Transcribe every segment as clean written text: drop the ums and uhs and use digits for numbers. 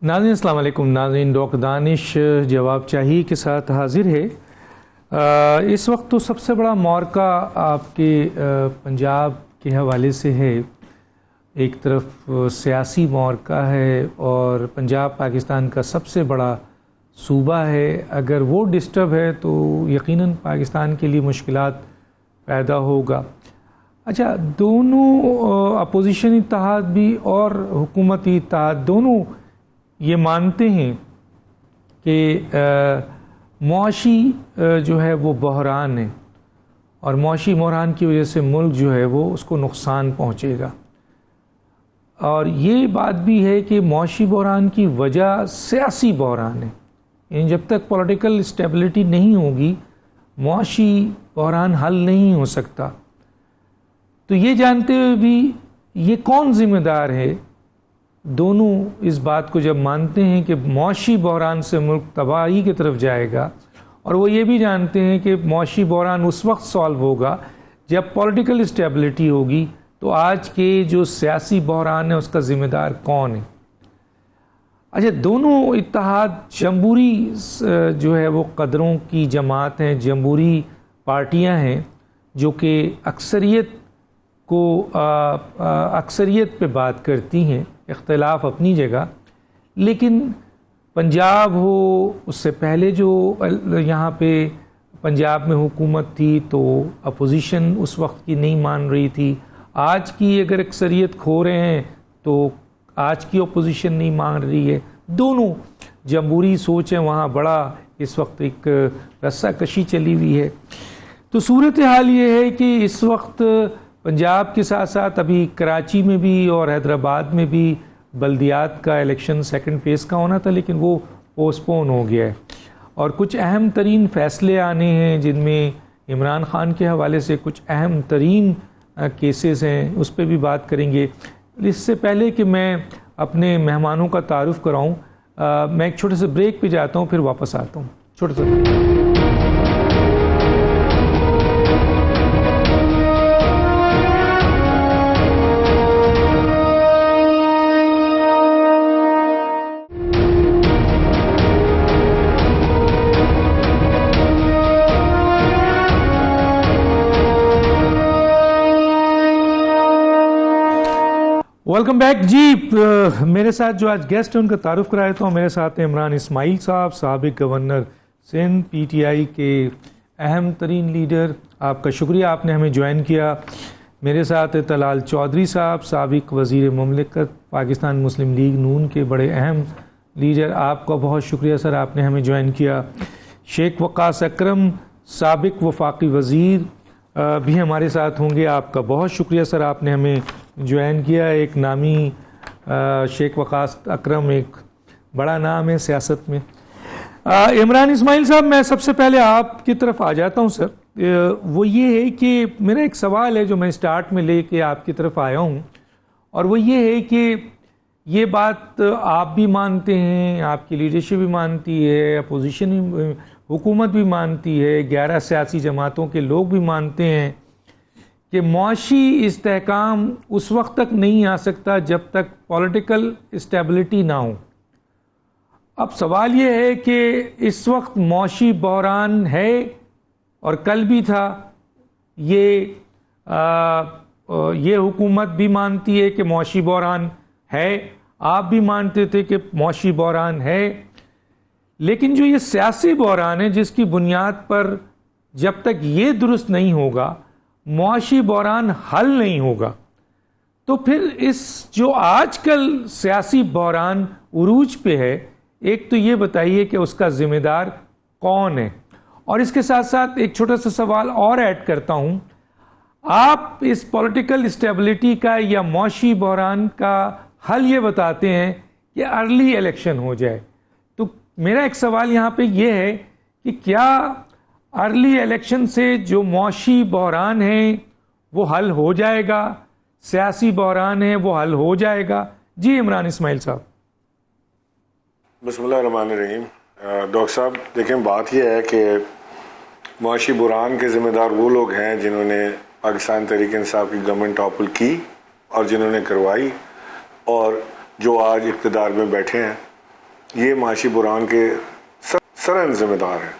नाज़रीन अस्सलाम वालेकुम। नाज़रीन डॉक्टर दानिश जवाब चाहिए के साथ हाजिर है। इस वक्त तो सबसे बड़ा मौक़ा आपके पंजाब के हवाले से है। एक तरफ सियासी मौक़ा है और पंजाब पाकिस्तान का सबसे बड़ा सूबा है। अगर वो डिस्टर्ब है तो यकीनन पाकिस्तान के लिए मुश्किलात पैदा होगा। अच्छा, दोनों अपोजिशन इत्तेहाद भी और हुकूमती इत्तेहाद दोनों ये मानते हैं कि मुआशी जो है वो बहरान है और मुआशी बहरान की वजह से मुल्क जो है वो उसको नुकसान पहुँचेगा। और ये बात भी है कि मुआशी बहरान की वजह सियासी बहरान है। यानी जब तक पॉलिटिकल स्टेबिलिटी नहीं होगी मुआशी बहरान हल नहीं हो सकता। तो ये जानते हुए भी ये कौन ज़िम्मेदार है? दोनों इस बात को जब मानते हैं कि मुआशी बहरान से मुल्क तबाही की तरफ जाएगा और वो ये भी जानते हैं कि मुआशी बहरान उस वक्त सॉल्व होगा जब पॉलिटिकल स्टेबिलिटी होगी, तो आज के जो सियासी बहरान है उसका ज़िम्मेदार कौन है? अच्छा, दोनों इत्तेहाद जमहूरी जो है वो कदरों की जमात हैं, जमहूरी पार्टियां हैं जो कि अक्सरियत पे बात करती हैं, इख्तिलाफ अपनी जगह। लेकिन पंजाब हो, उससे पहले जो यहाँ पे पंजाब में हुकूमत थी तो अपोजिशन उस वक्त की नहीं मान रही थी। आज की अगर अक्सरियत खो रहे हैं तो आज की अपोजिशन नहीं मान रही है। दोनों जमहूरी सोच है, वहाँ बड़ा इस वक्त एक रस्सा कशी चली हुई है। तो सूरत हाल ये है कि इस वक्त पंजाब के साथ साथ अभी कराची में भी और हैदराबाद में भी बल्दियात का इलेक्शन सेकंड फेज़ का होना था, लेकिन वो पोस्टपोन हो गया है। और कुछ अहम तरीन फ़ैसले आने हैं जिनमें इमरान ख़ान के हवाले से कुछ अहम तरीन केसेस हैं, उस पर भी बात करेंगे। इससे पहले कि मैं अपने मेहमानों का तारुफ़ कराऊँ, मैं एक छोटे से ब्रेक पे जाता हूँ, फिर वापस आता हूँ। छोटे से ब्रेक। वेलकम बैक जी। मेरे साथ जो आज गेस्ट हैं उनका तारुफ करा देता हूँ। मेरे साथ हैं इमरान इस्माइल साहब, साबिक गवर्नर सिंध, पीटीआई के अहम तरीन लीडर। आपका शुक्रिया, आपने हमें ज्वाइन किया। मेरे साथ है तलाल चौधरी साहब, साबिक वज़ीर मुमलिकत, पाकिस्तान मुस्लिम लीग नून के बड़े अहम लीडर। आपका बहुत शुक्रिया सर, आपने हमें ज्वाइन किया। शेख वक़ास अकरम, साबिक वफाकी वज़ीर, भी हमारे साथ होंगे। आपका बहुत शुक्रिया सर, आपने हमें ज्वाइन किया। एक नामी शेख वक़ास अकरम एक बड़ा नाम है सियासत में। इमरान इस्माइल साहब, मैं सबसे पहले आपकी तरफ आ जाता हूं सर। वो ये है कि मेरा एक सवाल है जो मैं स्टार्ट में लेके आपकी तरफ आया हूं, और वो ये है कि ये बात आप भी मानते हैं, आपकी लीडरशिप भी मानती है, अपोजिशन हुकूमत भी मानती है, 11 सियासी जमातों के लोग भी मानते हैं कि मुआशी इस्तेहकाम उस वक्त तक नहीं आ सकता जब तक पॉलिटिकल स्टेबिलिटी ना हो। अब सवाल ये है कि इस वक्त मुआशी बहरान है और कल भी था। ये हुकूमत भी मानती है कि मुआशी बहरान है, आप भी मानते थे कि मुआशी बहरान है। लेकिन जो ये सियासी बहरान है जिसकी बुनियाद पर जब तक ये दुरुस्त नहीं होगा मुआशी बहरान हल नहीं होगा, तो फिर इस जो आजकल सियासी बहरान उरूज पे है, एक तो ये बताइए कि उसका जिम्मेदार कौन है। और इसके साथ साथ एक छोटा सा सवाल और ऐड करता हूँ, आप इस पॉलिटिकल स्टेबिलिटी का या मुआशी बहरान का हल ये बताते हैं कि अर्ली इलेक्शन हो जाए। तो मेरा एक सवाल यहाँ पे ये है कि क्या अर्ली इलेक्शन से जो मुआशी बहरान है वो हल हो जाएगा, सियासी बहरान है वो हल हो जाएगा? जी इमरान इस्माइल साहब। बिस्मिल्लाहिर्रहमानिर्रहीम। डॉक्टर साहब देखें, बात यह है कि मुआशी बहरान के ज़िम्मेदार वो लोग हैं जिन्होंने पाकिस्तान तहरीक इंसाफ की गवर्नमेंट टॉपल की और जिन्होंने करवाई, और जो आज इक़्तिदार में बैठे हैं ये माशी बुरान के सरन जिम्मेदार हैं।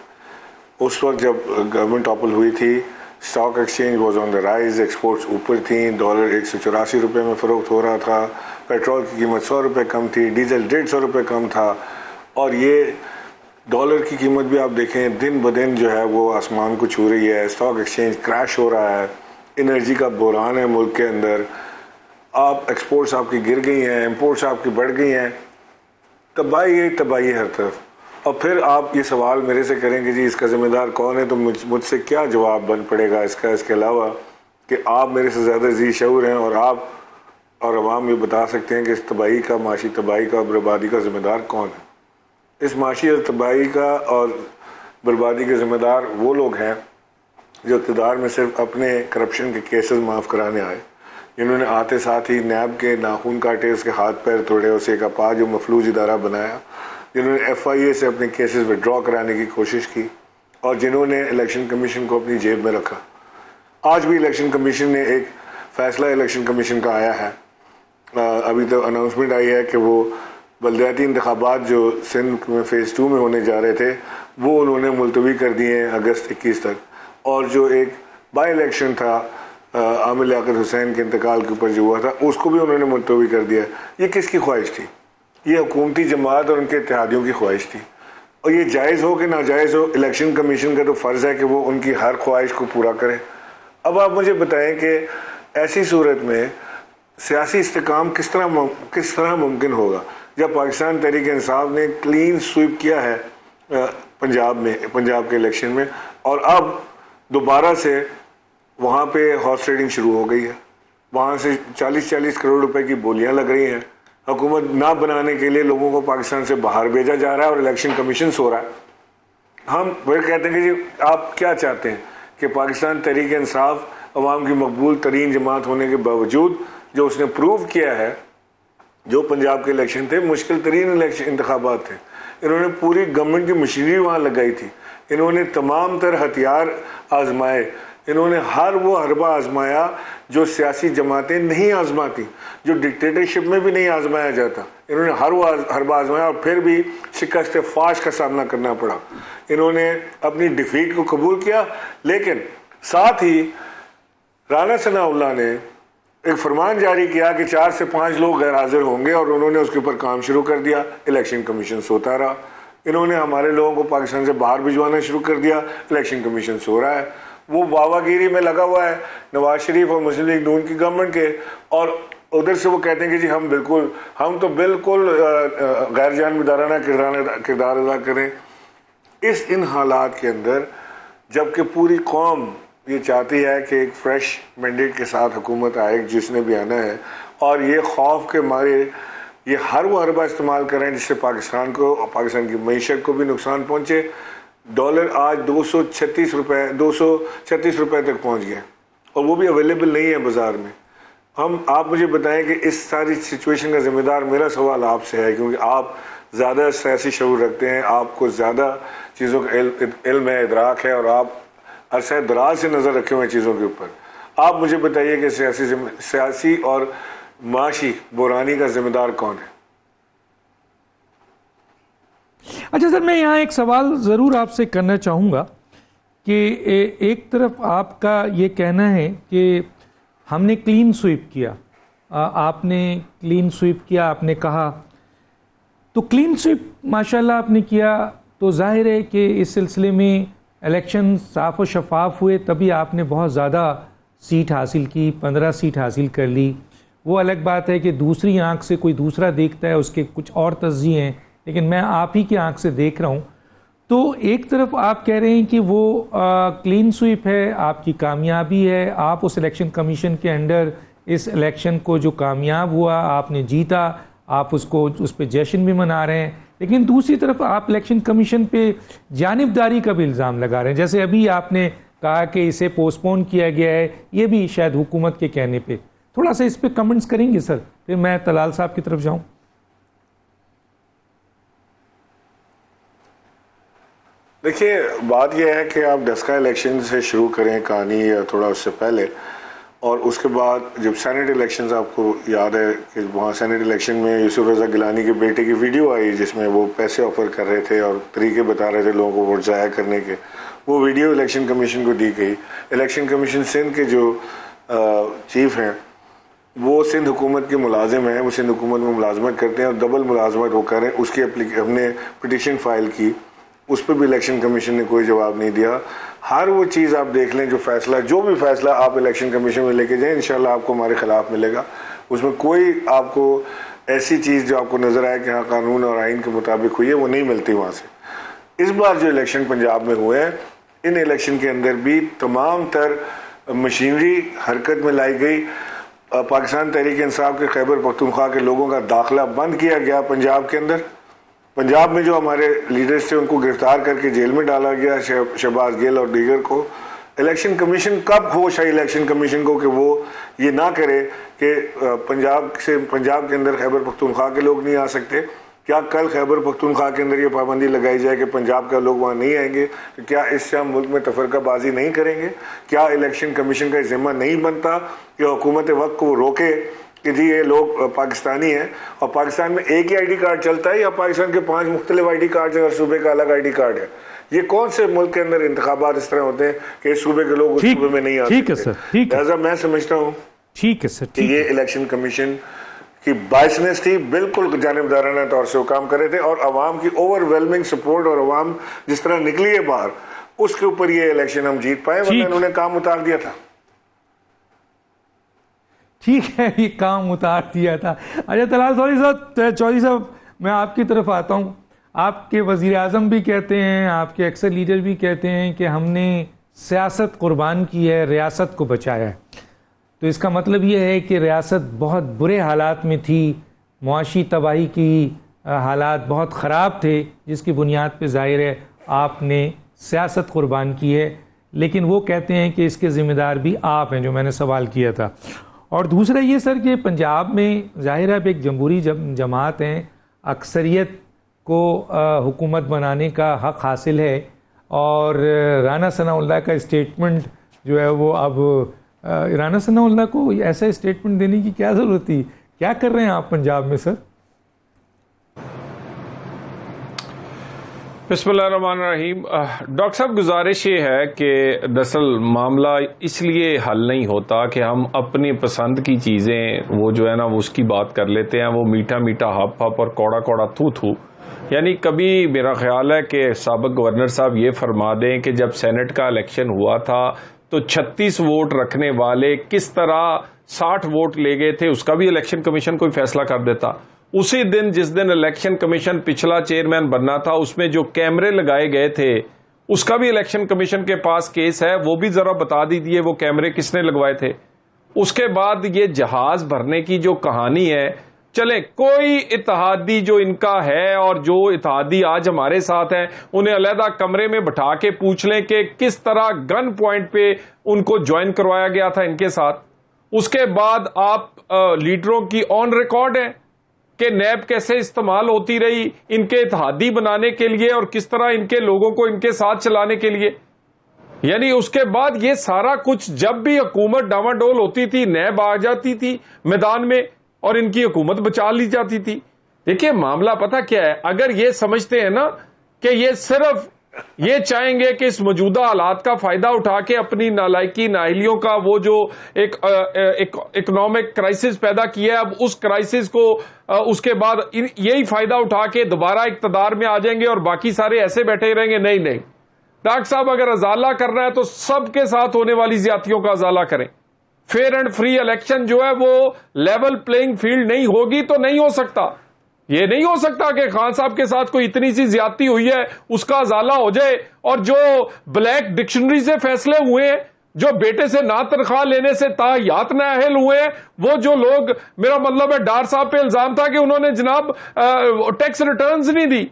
उस वक्त जब गवर्नमेंट टॉपल हुई थी, stock exchange was on the rise, exports ऊपर थी, डॉलर 184 रुपये में फ़रोख्त हो रहा था, पेट्रोल की कीमत 100 रुपये कम थी, डीजल 150 रुपये कम था, और ये डॉलर की कीमत भी आप देखें दिन ब दिन जो है वो आसमान को छू रही है। स्टॉक एक्सचेंज क्रैश हो रहा है, एनर्जी का बहरान है मुल्क के अंदर, आप एक्सपोर्ट्स आपकी गिर गई हैं, इंपोर्ट्स आपकी बढ़ गई हैं, तबाही हर तरफ। और फिर आप ये सवाल मेरे से करेंगे जी इसका ज़िम्मेदार कौन है, तो मुझसे क्या जवाब बन पड़ेगा इसका, इसके अलावा कि आप मेरे से ज़्यादा जी शऊर हैं और आप और अवाम ये बता सकते हैं कि इस तबाही का, माशी तबाही का, बर्बादी का ज़िम्मेदार कौन है। इस माशी और तबाही का और बर्बादी के ज़िम्मेदार वो लोग हैं जो इक़्तिदार में सिर्फ अपने करप्शन के केसेस माफ़ कराने आए, जिन्होंने आते साथ ही नैब के नाखून काटे, उसके हाथ पैर तोड़े, उसे एक अपा जो मफलूज इदारा बनाया, जिन्होंने FIA से अपने केसेस विड्रॉ कराने की कोशिश की, और जिन्होंने इलेक्शन कमीशन को अपनी जेब में रखा। आज भी इलेक्शन कमीशन ने एक फ़ैसला इलेक्शन कमीशन का आया है, अभी तो अनाउंसमेंट आई है कि वो बलदियाती इंतखाबात जो सिंध में फ़ेज़ 2 में होने जा रहे थे वो उन्होंने मुलतवी कर दिए हैं अगस्त 21 तक, और जो एक बाई इलेक्शन था आमिर लियाकत हुसैन के इंतकाल के ऊपर जो हुआ था उसको भी उन्होंने मुलतवी कर दिया। ये किसकी ख्वाहिश थी? ये हुकूमती जमात और उनके इत्तेहादियों की ख्वाहिश थी, और ये जायज़ हो कि नाजायज़ हो, इलेक्शन कमीशन का तो फ़र्ज़ है कि वो उनकी हर ख्वाहिश को पूरा करें। अब आप मुझे बताएं कि ऐसी सूरत में सियासी इस्तेकाम किस तरह मुमकिन होगा जब पाकिस्तान तहरीक इंसाफ ने क्लीन स्वीप किया है पंजाब के इलेक्शन में, और अब दोबारा से वहाँ पे हॉर्स ट्रेडिंग शुरू हो गई है, वहाँ से 40-40 करोड़ रुपए की बोलियां लग रही हैं, हुकूमत ना बनाने के लिए लोगों को पाकिस्तान से बाहर भेजा जा रहा है और इलेक्शन कमीशन सो रहा है। हम फिर कहते हैं कि जी आप क्या चाहते हैं कि पाकिस्तान तहरीक इंसाफ अवाम की मकबूल तरीन जमात होने के बावजूद जो उसने प्रूव किया है, जो पंजाब के इलेक्शन थे मुश्किल तरीन इलेक्शन इंतखाबात थे, इन्होंने पूरी गवर्नमेंट की मशीनरी वहाँ लगाई थी, इन्होंने तमाम तर हथियार आजमाए, इन्होंने हर वो हरबा आजमाया जो सियासी जमातें नहीं आजमाती, जो डिक्टेटरशिप में भी नहीं आजमाया जाता, इन्होंने हर वो हरबा आजमाया और फिर भी शिकस्त फाश का सामना करना पड़ा। इन्होंने अपनी डिफीट को कबूल किया, लेकिन साथ ही राना सनाउल्लाह ने एक फरमान जारी किया कि 4 से 5 लोग गैर हाजिर होंगे और उन्होंने उसके ऊपर काम शुरू कर दिया। इलेक्शन कमीशन सोता रहा। इन्होंने हमारे लोगों को पाकिस्तान से बाहर भिजवाना शुरू कर दिया, इलेक्शन कमीशन सो रहा है। वो वावागिरी में लगा हुआ है नवाज शरीफ और मुस्लिम लीग नून की गवर्नमेंट के, और उधर से वो कहते हैं कि जी हम तो बिल्कुल गैर जानबदाराना किरदार अदा करें। इन हालात के अंदर जबकि पूरी कौम ये चाहती है कि एक फ्रेश मैंडेट के साथ हुकूमत आए जिसने भी आना है, और ये खौफ के मारे ये हर वो हरबा इस्तेमाल करें जिससे पाकिस्तान को और पाकिस्तान की मईशत को भी नुकसान पहुँचे। डॉलर आज 236 रुपये तक पहुँच गया और वो भी अवेलेबल नहीं है बाज़ार में। आप मुझे बताएं कि इस सारी सिचुएशन का ज़िम्मेदार, मेरा सवाल आपसे है क्योंकि आप ज़्यादा सियासी शऊर रखते हैं, आपको ज़्यादा चीज़ों का इल्म है, इदराक है, और आप अरसा दराज से नज़र रखे हुए चीज़ों के ऊपर। आप मुझे बताइए कि सियासी और माशी बुरानी का ज़िम्मेदार कौन है? अच्छा सर, मैं यहाँ एक सवाल ज़रूर आपसे करना चाहूँगा कि एक तरफ आपका ये कहना है कि हमने क्लीन स्वीप किया, आपने क्लीन स्वीप किया, आपने कहा तो क्लीन स्वीप माशाल्लाह आपने किया, तो जाहिर है कि इस सिलसिले में इलेक्शन साफ और शफाफ हुए, तभी आपने बहुत ज़्यादा सीट हासिल की, 15 सीट हासिल कर ली। वो अलग बात है कि दूसरी आंख से कोई दूसरा देखता है, उसके कुछ और तस्ज़ीह हैं, लेकिन मैं आप ही की आंख से देख रहा हूँ। तो एक तरफ आप कह रहे हैं कि वो क्लीन स्वीप है, आपकी कामयाबी है, आप उस इलेक्शन कमीशन के अंडर इस इलेक्शन को जो कामयाब हुआ, आपने जीता, आप उस पर जश्न भी मना रहे हैं, लेकिन दूसरी तरफ आप इलेक्शन कमीशन पे जानिबदारी का भी इल्ज़ाम लगा रहे हैं। जैसे अभी आपने कहा कि इसे पोस्टपोन किया गया है, ये भी शायद हुकूमत के कहने पे। थोड़ा सा इस पर कमेंट्स करेंगे सर, फिर मैं तलाल साहब की तरफ जाऊं। देखिए, बात यह है कि आप डस्का इलेक्शन से शुरू करें कहानी, या थोड़ा उससे पहले, और उसके बाद जब सेनेट इलेक्शंस, आपको याद है कि वहाँ सेनेट इलेक्शन में यूसुफ रज़ा गिलानी के बेटे की वीडियो आई जिसमें वो पैसे ऑफर कर रहे थे और तरीके बता रहे थे लोगों को वोट ज़ाया करने के। वो वीडियो इलेक्शन कमीशन को दी गई। इलेक्शन कमीशन सिंध के जो चीफ हैं वो सिंध हुकूमत के मुलाजिम हैं, वो सिंध हुकूमत में मुलाजमत करते हैं और डबल मुलाजमत वो करें, उसकी हमने पिटिशन फाइल की, उस पर भी इलेक्शन कमीशन ने कोई जवाब नहीं दिया। हर वो चीज़ आप देख लें, जो फैसला, जो भी फैसला आप इलेक्शन कमीशन में लेके जाएं, इंशाल्लाह आपको हमारे खिलाफ मिलेगा। उसमें कोई आपको ऐसी चीज़ जो आपको नज़र आए कि हाँ कानून और आइन के मुताबिक हुई है, वो नहीं मिलती वहाँ से। इस बार जो इलेक्शन पंजाब में हुए हैं, इन इलेक्शन के अंदर भी तमाम तर मशीनरी हरकत में लाई गई। पाकिस्तान तहरीक इंसाफ के खैबर पख्तूनख्वा के लोगों का दाखिला बंद किया गया पंजाब के अंदर। पंजाब में जो हमारे लीडर्स थे उनको गिरफ्तार करके जेल में डाला गया, शहबाज गिल और दीगर को। इलेक्शन कमीशन कब होश है इलेक्शन कमीशन को कि वो ये ना करे कि पंजाब के अंदर खैबर पख्तूनख्वा के लोग नहीं आ सकते? क्या कल खैबर पख्तूनख्वा के अंदर ये पाबंदी लगाई जाए कि पंजाब का लोग वहाँ नहीं आएंगे, तो क्या इससे हम मुल्क में तफरकाबाजी नहीं करेंगे? क्या इलेक्शन कमीशन का जिम्मा नहीं बनता कि हुकूमत वक्त को रोके कि जी ये लोग पाकिस्तानी हैं और पाकिस्तान में एक ही ID कार्ड चलता है या पाकिस्तान के 5 मुख्तलिफ ID कार्ड है और सूबे का अलग ID कार्ड है? ये कौन से मुल्क के अंदर इंतखाबात इस तरह होते हैं कि इस सूबे के लोग उस सूबे में नहीं आ सकते? ठीक है सर, ठीक है। लिहाजा मैं समझता हूँ ठीक है सर, कि ये इलेक्शन कमीशन की बायसनेस थी, बिल्कुल जानिबदाराना तौर से वो काम कर रहे थे और अवाम की ओवरवेलमिंग सपोर्ट और अवाम जिस तरह निकली है बाहर, उसके ऊपर ये इलेक्शन हम जीत पाए, वरना उन्होंने काम उतार दिया था। ठीक है, ये काम उतार दिया था। अच्छा तलाल चौधरी साहब, मैं आपकी तरफ आता हूँ। आपके वज़ीर आज़म भी कहते हैं, आपके अक्सर लीडर भी कहते हैं कि हमने सियासत कुर्बान की है, रियासत को बचाया है। तो इसका मतलब ये है कि रियासत बहुत बुरे हालात में थी, मुआशी तबाही की हालात बहुत ख़राब थे, जिसकी बुनियाद पे ज़ाहिर है आपने सियासत कुर्बान की है। लेकिन वो कहते हैं कि इसके ज़िम्मेदार भी आप हैं, जो मैंने सवाल किया था। और दूसरा ये सर कि पंजाब में ज़ाहिर है एक जमहूरी जमात हैं, अक्सरियत को हुकूमत बनाने का हक़ हासिल है और राना सनाउल्लाह का स्टेटमेंट जो है वो अब राना सनाउल्लाह को ऐसा स्टेटमेंट देने की क्या ज़रूरत थी? क्या कर रहे हैं आप पंजाब में सर? बिस्मिल्लाहिर्रहमानिर्रहीम। डॉक्टर साहब, गुजारिश ये है कि दरअसल मामला इसलिए हल नहीं होता कि हम अपनी पसंद की चीज़ें वो जो है ना वो उसकी बात कर लेते हैं, वो मीठा मीठा हप हप और कौड़ा कौड़ा थू थू। यानी कभी मेरा ख्याल है कि साबिक गवर्नर साहब ये फरमा दें कि जब सेनेट का इलेक्शन हुआ था तो 36 वोट रखने वाले किस तरह 60 वोट ले गए थे, उसका भी इलेक्शन कमीशन कोई फैसला कर देता। उसी दिन जिस दिन इलेक्शन कमीशन पिछला चेयरमैन बनना था, उसमें जो कैमरे लगाए गए थे उसका भी इलेक्शन कमीशन के पास केस है, वो भी जरा बता दीजिए वो कैमरे किसने लगवाए थे। उसके बाद ये जहाज भरने की जो कहानी है, चले कोई इत्तेहादी जो इनका है और जो इत्तेहादी आज हमारे साथ हैं उन्हें अलहदा कमरे में बैठा के पूछ लें कि किस तरह गन पॉइंट पे उनको ज्वाइन करवाया गया था इनके साथ। उसके बाद आप लीडरों की ऑन रिकॉर्ड है कि नैब कैसे इस्तेमाल होती रही इनके इत्तेहादी बनाने के लिए और किस तरह इनके लोगों को इनके साथ चलाने के लिए। यानी उसके बाद ये सारा कुछ, जब भी हुकूमत डामाडोल होती थी नैब आ जाती थी मैदान में और इनकी हुकूमत बचा ली जाती थी। देखिए मामला पता क्या है, अगर ये समझते हैं ना कि ये सिर्फ ये चाहेंगे कि इस मौजूदा हालात का फायदा उठा के अपनी नालायकी नाअहलियों का वो जो एक इकोनॉमिक क्राइसिस पैदा किया है, अब उस क्राइसिस को उसके बाद यही फायदा उठा के दोबारा इक्तदार में आ जाएंगे और बाकी सारे ऐसे बैठे रहेंगे। नहीं नहीं डॉक्टर साहब, अगर अजाला करना है तो सबके साथ होने वाली ज्यादतियों का अजाला करें। फेयर एंड फ्री इलेक्शन जो है वो लेवल प्लेइंग फील्ड नहीं होगी तो नहीं हो सकता। ये नहीं हो सकता कि खान साहब के साथ कोई इतनी सी ज्यादती हुई है उसका अजाला हो जाए और जो ब्लैक डिक्शनरी से फैसले हुए हैं, जो बेटे से ना तनख्वाह लेने से तायात नाअहल हुए हैं, वो जो लोग, मेरा मतलब है डार साहब पे इल्जाम था कि उन्होंने जनाब टैक्स रिटर्न्स नहीं दी,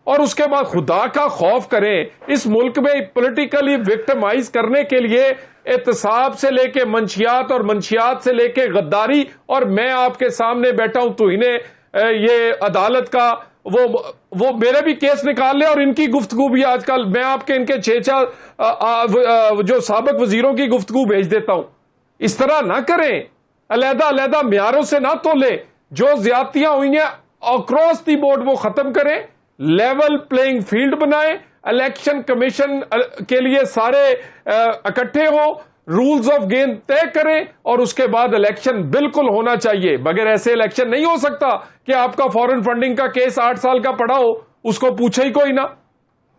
और उसके बाद खुदा का खौफ करें इस मुल्क में पॉलिटिकली विक्टिमाइज करने के लिए एहतसाब से लेके मंशियात और मंशियात से लेके गद्दारी, और मैं आपके सामने बैठा हूं तो इन्हें ये अदालत का वो मेरे भी केस निकाल ले और इनकी गुफ्तगू भी आजकल मैं आपके इनके 6 जो साबिक वजीरों की गुफ्तगू भेज देता हूं। इस तरह ना करें, अलहदा अलहदा म्यारों से ना तोले। जो ज्यादतियां हुई हैं अक्रॉस दी बोर्ड वो खत्म करें, लेवल प्लेइंग फील्ड बनाएं, इलेक्शन कमीशन के लिए सारे इकट्ठे हो, रूल्स ऑफ गेम तय करें और उसके बाद इलेक्शन बिल्कुल होना चाहिए। बगैर ऐसे इलेक्शन नहीं हो सकता कि आपका फॉरेन फंडिंग का केस 8 साल का पड़ा हो, उसको पूछे ही कोई ना।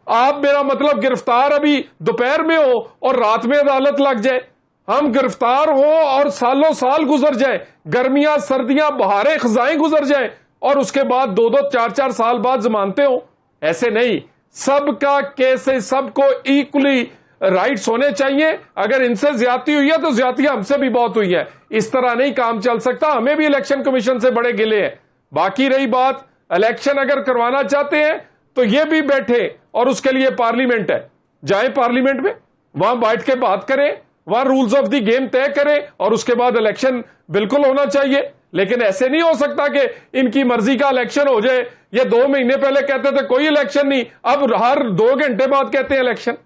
आप, मेरा मतलब, गिरफ्तार अभी दोपहर में हो और रात में अदालत लग जाए। हम गिरफ्तार हो और सालों साल गुजर जाए, गर्मियां सर्दियां बहारें खजाएं गुजर जाए और उसके बाद 2-2 4-4 साल बाद जमानते हो। ऐसे नहीं, सबका केस है, सबको इक्वली राइट्स होने चाहिए। अगर इनसे ज्यादती हुई है तो ज्यादती हमसे भी बहुत हुई है। इस तरह नहीं काम चल सकता। हमें भी इलेक्शन कमीशन से बड़े गिले हैं। बाकी रही बात, इलेक्शन अगर करवाना चाहते हैं तो ये भी बैठे और उसके लिए पार्लियामेंट है, जाए पार्लियामेंट में, वहां बैठ के बात करें, वहां रूल्स ऑफ द गेम तय करें और उसके बाद इलेक्शन बिल्कुल होना चाहिए। लेकिन ऐसे नहीं हो सकता कि इनकी मर्जी का इलेक्शन हो जाए। ये 2 महीने पहले कहते थे कोई इलेक्शन नहीं, अब हर 2 घंटे बाद कहते हैं इलेक्शन।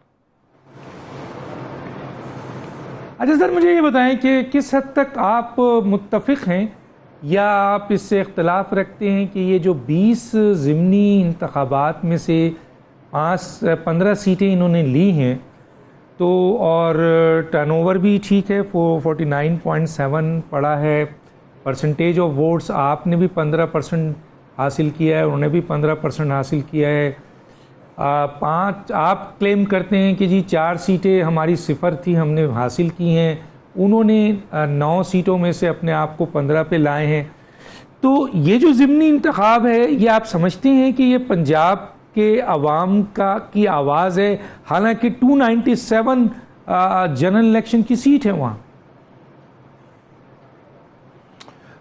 अच्छा सर, मुझे ये बताएं कि किस हद तक आप मुत्तफिक हैं या आप इससे इख्तलाफ रखते हैं कि ये जो 20 ज़िमनी इंतखाबात में से 15 सीटें इन्होंने ली हैं, तो और टर्नओवर भी ठीक है, 49.7 पड़ा है, परसेंटेज ऑफ वोट्स आपने भी 15% हासिल किया है, उन्होंने भी 15% हासिल किया है। 5 आप क्लेम करते हैं कि जी 4 सीटें हमारी सिफर थी, हमने हासिल की हैं, उन्होंने 9 सीटों में से अपने आप को 15 पे लाए हैं। तो ये जो ज़िमनी इंतखाब है, ये आप समझते हैं कि ये पंजाब के अवाम की आवाज़ है, हालांकि 297 जनरल इलेक्शन की सीट है वहाँ।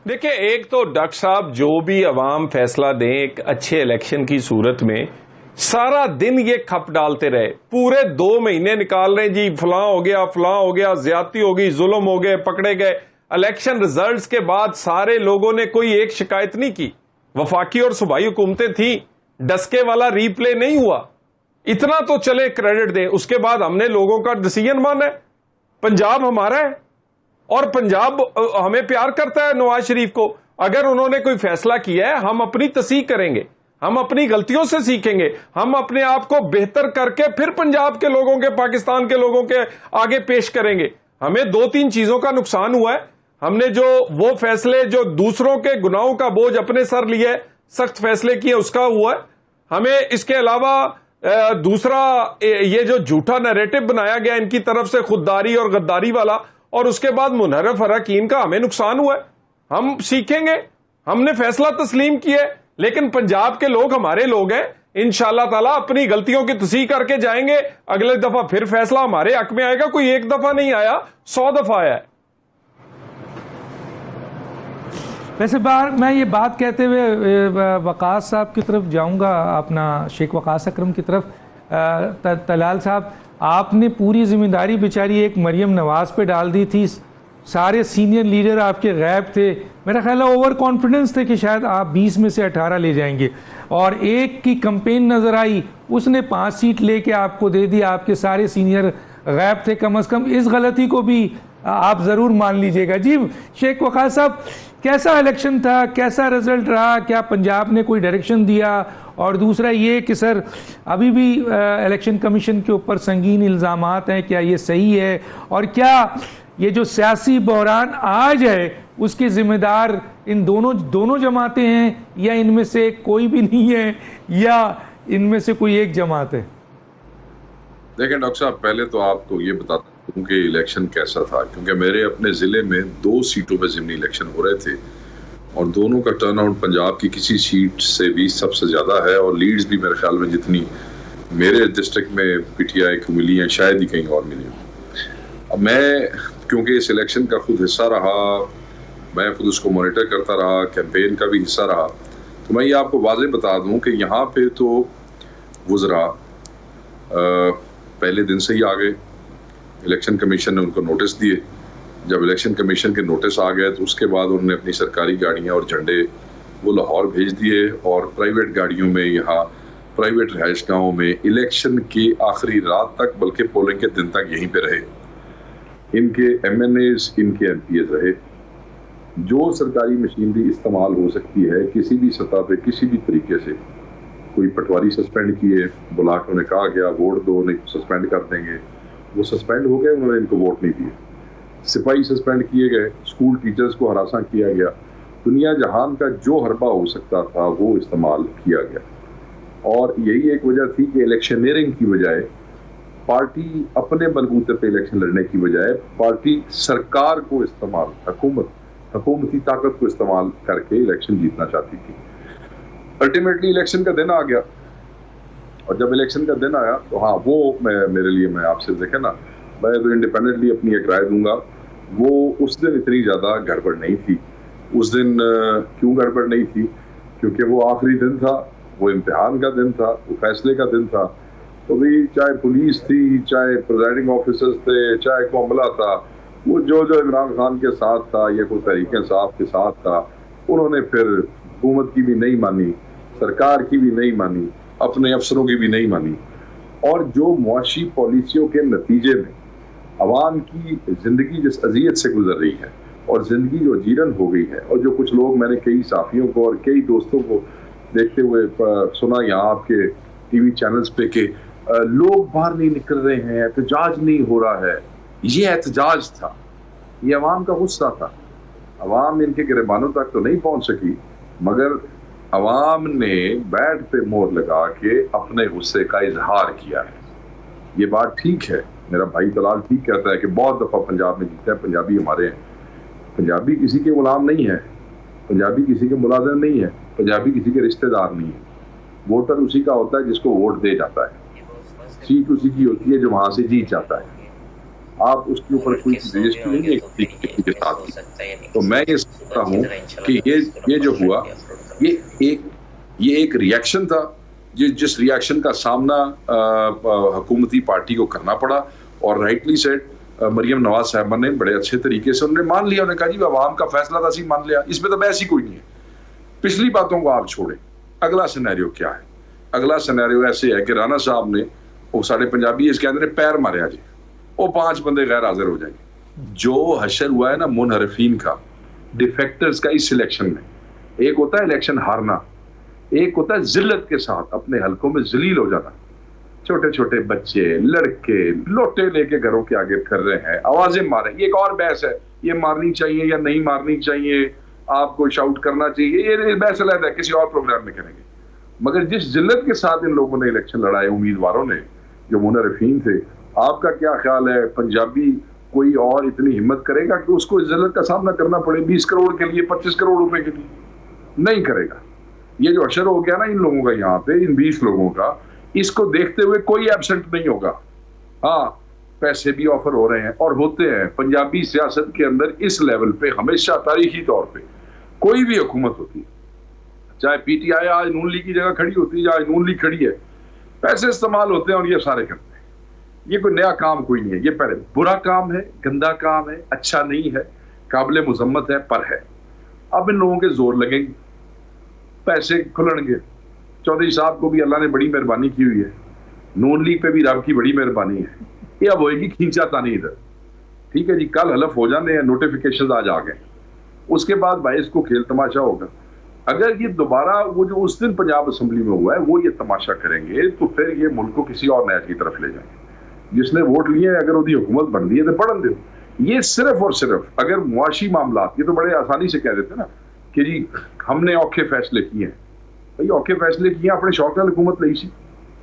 देखिए, एक तो डॉक्टर साहब जो भी अवाम फैसला दें एक अच्छे इलेक्शन की सूरत में, सारा दिन ये खप डालते रहे, पूरे 2 महीने निकाल रहे, जी फलां हो गया, ज्यादती हो गई, जुल्म हो गए, पकड़े गए। इलेक्शन रिजल्ट्स के बाद सारे लोगों ने कोई एक शिकायत नहीं की। वफाकी और सूबाई हुकूमतें थी, डस्के वाला रीप्ले नहीं हुआ। इतना तो चले क्रेडिट दें। उसके बाद हमने लोगों का डिसीजन माना है, पंजाब हमारा है और पंजाब हमें प्यार करता है। नवाज शरीफ को अगर उन्होंने कोई फैसला किया है, हम अपनी तस्दीक करेंगे, हम अपनी गलतियों से सीखेंगे, हम अपने आप को बेहतर करके फिर पंजाब के लोगों के, पाकिस्तान के लोगों के आगे पेश करेंगे। हमें 2-3 चीजों का नुकसान हुआ है। हमने जो वो फैसले जो दूसरों के गुनाहों का बोझ अपने सर लिए, सख्त फैसले किए, उसका हुआ है। हमें इसके अलावा दूसरा ये जो झूठा नैरेटिव बनाया गया इनकी तरफ से, खुददारी और गद्दारी वाला, और उसके बाद मुनहरफ अरकान का हमें नुकसान हुआ है। हम सीखेंगे, हमने फैसला तस्लीम किया है, लेकिन पंजाब के लोग हमारे लोग हैं। इंशाअल्लाह ताला अपनी गलतियों की तस्दीक करके जाएंगे। अगले दफा फिर फैसला हमारे हक में आएगा। कोई एक दफा नहीं आया, 100 दफा आया है। वैसे मैं ये बात कहते हुए वकास साहब की तरफ जाऊंगा, अपना शेख वकास अकरम की तरफ। तलाल साहब, आपने पूरी जिम्मेदारी बेचारी एक मरियम नवाज पे डाल दी थी। सारे सीनियर लीडर आपके गैब थे, मेरा ख्याल है ओवर कॉन्फिडेंस थे कि शायद आप 20 में से 18 ले जाएंगे, और एक की कंपेन नजर आई, उसने 5 सीट लेके आपको दे दी। आपके सारे सीनियर गैब थे। कम अज कम इस गलती को भी आप जरूर मान लीजिएगा। जी शेख वकास साहब, कैसा इलेक्शन था, कैसा रिजल्ट रहा, क्या पंजाब ने कोई डायरेक्शन दिया? और दूसरा ये कि सर अभी भी इलेक्शन कमीशन के ऊपर संगीन इल्ज़ामात हैं, क्या ये सही है? और क्या ये जो सियासी बहरान आज है उसके जिम्मेदार इन दोनों जमातें हैं, या इनमें से कोई भी नहीं है, या इनमें से कोई एक जमात है? देखें डॉक्टर साहब, पहले तो आपको ये बताता हूँ कि इलेक्शन कैसा था, क्योंकि मेरे अपने ज़िले में 2 सीटों पे ज़िमनी इलेक्शन हो रहे थे और दोनों का टर्नआउट पंजाब की किसी सीट से भी सबसे ज़्यादा है, और लीड्स भी मेरे ख्याल में जितनी मेरे डिस्ट्रिक्ट में पीटीआई को मिली हैं शायद ही कहीं और मिली हो। अब मैं क्योंकि इस इलेक्शन का खुद हिस्सा रहा, मैं खुद उसको मॉनिटर करता रहा, कैंपेन का भी हिस्सा रहा, तो मैं ये आपको वाज़ेह बता दूँ कि यहाँ पे तो वुज़रा पहले दिन से ही आ गए। इलेक्शन कमीशन ने उनको नोटिस दिए। जब इलेक्शन कमीशन के नोटिस आ गए तो उसके बाद उन्होंने अपनी सरकारी गाड़ियाँ और झंडे वो लाहौर भेज दिए, और प्राइवेट गाड़ियों में यहाँ प्राइवेट रहायश गाहों में इलेक्शन की आखिरी रात तक, बल्कि पोलिंग के दिन तक यहीं पे रहे। इनके MNAs, इनके MPs रहे। जो सरकारी मशीनरी इस्तेमाल हो सकती है किसी भी सतह पे किसी भी तरीके से, कोई पटवारी सस्पेंड किए, बुला के उन्हें कहा गया वोट दो, नहीं सस्पेंड कर देंगे, वो सस्पेंड हो गए, उन्होंने इनको वोट नहीं दिए। सिपाही सस्पेंड किए गए, स्कूल टीचर्स को हरासा किया गया, दुनिया जहान का जो हरबा हो सकता था वो इस्तेमाल किया गया। और यही एक वजह थी कि इलेक्शनियरिंग की बजाय, पार्टी अपने बलबूते पे इलेक्शन लड़ने की बजाय पार्टी सरकार को इस्तेमाल, हुकूमती ताकत को इस्तेमाल करके इलेक्शन जीतना चाहती थी। अल्टीमेटली इलेक्शन का दिन आ गया, और जब इलेक्शन का दिन आया तो हाँ, वो मेरे लिए, मैं आपसे देखे ना, मैं तो इंडिपेंडेंटली अपनी एक राय दूंगा, वो उस दिन इतनी ज़्यादा गड़बड़ नहीं थी। उस दिन क्यों गड़बड़ नहीं थी? क्योंकि वो आखिरी दिन था, वो इम्तिहान का दिन था, वो फैसले का दिन था। तो भाई चाहे पुलिस थी, चाहे प्रिजाइडिंग ऑफिसर्स थे, चाहे कोई अमला था, वो जो इमरान खान के साथ था या कोई तहरीक इंसाफ के साथ था, उन्होंने फिर हुकूमत की भी नहीं मानी, सरकार की भी नहीं मानी, अपने अफसरों की भी नहीं मानी। और जो मुआशी पॉलिसियों के नतीजे में अवाम की जिंदगी जिस अजियत से गुजर रही है और जिंदगी जो जीरन हो गई है, और जो कुछ लोग, मैंने कई साथियों को और कई दोस्तों को देखते हुए सुना यहाँ आपके टीवी चैनल्स पे कि लोग बाहर नहीं निकल रहे हैं, एहतजाज नहीं हो रहा है। ये एहतजाज था, ये अवाम का गुस्सा था। अवाम इनके गिरबानों तक तो नहीं पहुंच सकी, मगर अवाम ने बैट पे मोहर लगा के अपने गुस्से का इजहार किया है। ये बात ठीक है, मेरा भाई तलाल ठीक कहता है कि बहुत दफा पंजाब में जीते हैं, पंजाबी हमारे हैं। पंजाबी किसी के गुलाम नहीं है, पंजाबी किसी के मुलाजिम नहीं है, पंजाबी किसी के रिश्तेदार नहीं है। वोटर उसी का होता है जिसको वोट दे जाता है, सीट उसी की होती है जो वहां से जीत जाता है। आप उसके ऊपर कोई रजिस्ट्री नहीं है किसी के साथ। तो मैं ये समझता हूँ कि ये जो हुआ, ये एक रिएक्शन था, जिस रिएक्शन का सामना हुकूमती पार्टी को करना पड़ा। और राइटली सेड, मरियम नवाज साहबा ने बड़े अच्छे तरीके से उन्होंने मान लिया, उन्होंने कहा जी अवाम का फैसला था, सी मान लिया, इसमें तो बहस ही कोई नहीं है। पिछली बातों को आप छोड़ें, अगला सिनेरियो क्या है? अगला सिनेरियो ऐसे है कि राणा साहब ने, वो साढ़े पंजाबी इसके अंदर पैर मारे जी, वो 5 बंदे गैर हाजिर हो जाएंगे। जो हशर हुआ है ना मुनहरफीन का, डिफेक्टर्स का इस इलेक्शन में, एक होता है इलेक्शन हारना, एक होता है जिल्लत के साथ अपने हलकों में जलील हो जाना। छोटे छोटे बच्चे, लड़के लोटे लेके घरों के आगे कर रहे हैं, आवाजें मारे। ये एक और बहस है, ये मारनी चाहिए या नहीं मारनी चाहिए, आपको शाउट करना चाहिए, ये बहस अलग है, किसी और प्रोग्राम में करेंगे। मगर जिस जिल्लत के साथ इन लोगों ने इलेक्शन लड़ाए, उम्मीदवारों ने जो मुनहरफीन थे, आपका क्या ख्याल है पंजाबी कोई और इतनी हिम्मत करेगा कि उसको इस जिल्लत का सामना करना पड़े 20 करोड़ के लिए, 25 करोड़ रुपए के लिए? नहीं करेगा। ये जो अशर हो गया ना इन लोगों का यहाँ पे, इन 20 लोगों का, इसको देखते हुए कोई एब्सेंट नहीं होगा। हाँ, पैसे भी ऑफर हो रहे हैं और होते हैं। पंजाबी सियासत के अंदर इस लेवल पे हमेशा तारीखी तौर पे कोई भी हुकूमत होती है, चाहे PTI आज नून लीग की जगह खड़ी होती है, आज नून लीग खड़ी है, पैसे इस्तेमाल होते हैं और ये सारे करते हैं। ये कोई नया काम कोई नहीं है, ये पहले बुरा काम है, गंदा काम है, अच्छा नहीं है, काबिल मुजम्मत है, पर है। अब इन लोगों के जोर लगेंगे, पैसे खुलणगे। चौधरी साहब को भी अल्लाह ने बड़ी मेहरबानी की हुई है, नून लीग पे भी रब की बड़ी मेहरबानी है। ये अब होएगी खींचातानी इधर, ठीक है जी। कल हलफ हो जाने हैं, नोटिफिकेशन आज आ गए, उसके बाद भाई इसको खेल तमाशा होगा। अगर ये दोबारा वो जो उस दिन पंजाब असेंबली में हुआ है वो ये तमाशा करेंगे, तो फिर ये मुल्क को किसी और नैच की तरफ ले जाएंगे। जिसने वोट लिए हैं, अगर उसकी हुकूमत बनती है तो बढ़न दो। ये सिर्फ और सिर्फ अगर मुआशी मामला, ये तो बड़े आसानी से कह देते ना कि जी हमने औखे फैसले किए हैं। भाई औखे फैसले किए, अपने शौक ਨਾਲ हुकूमत ली सी,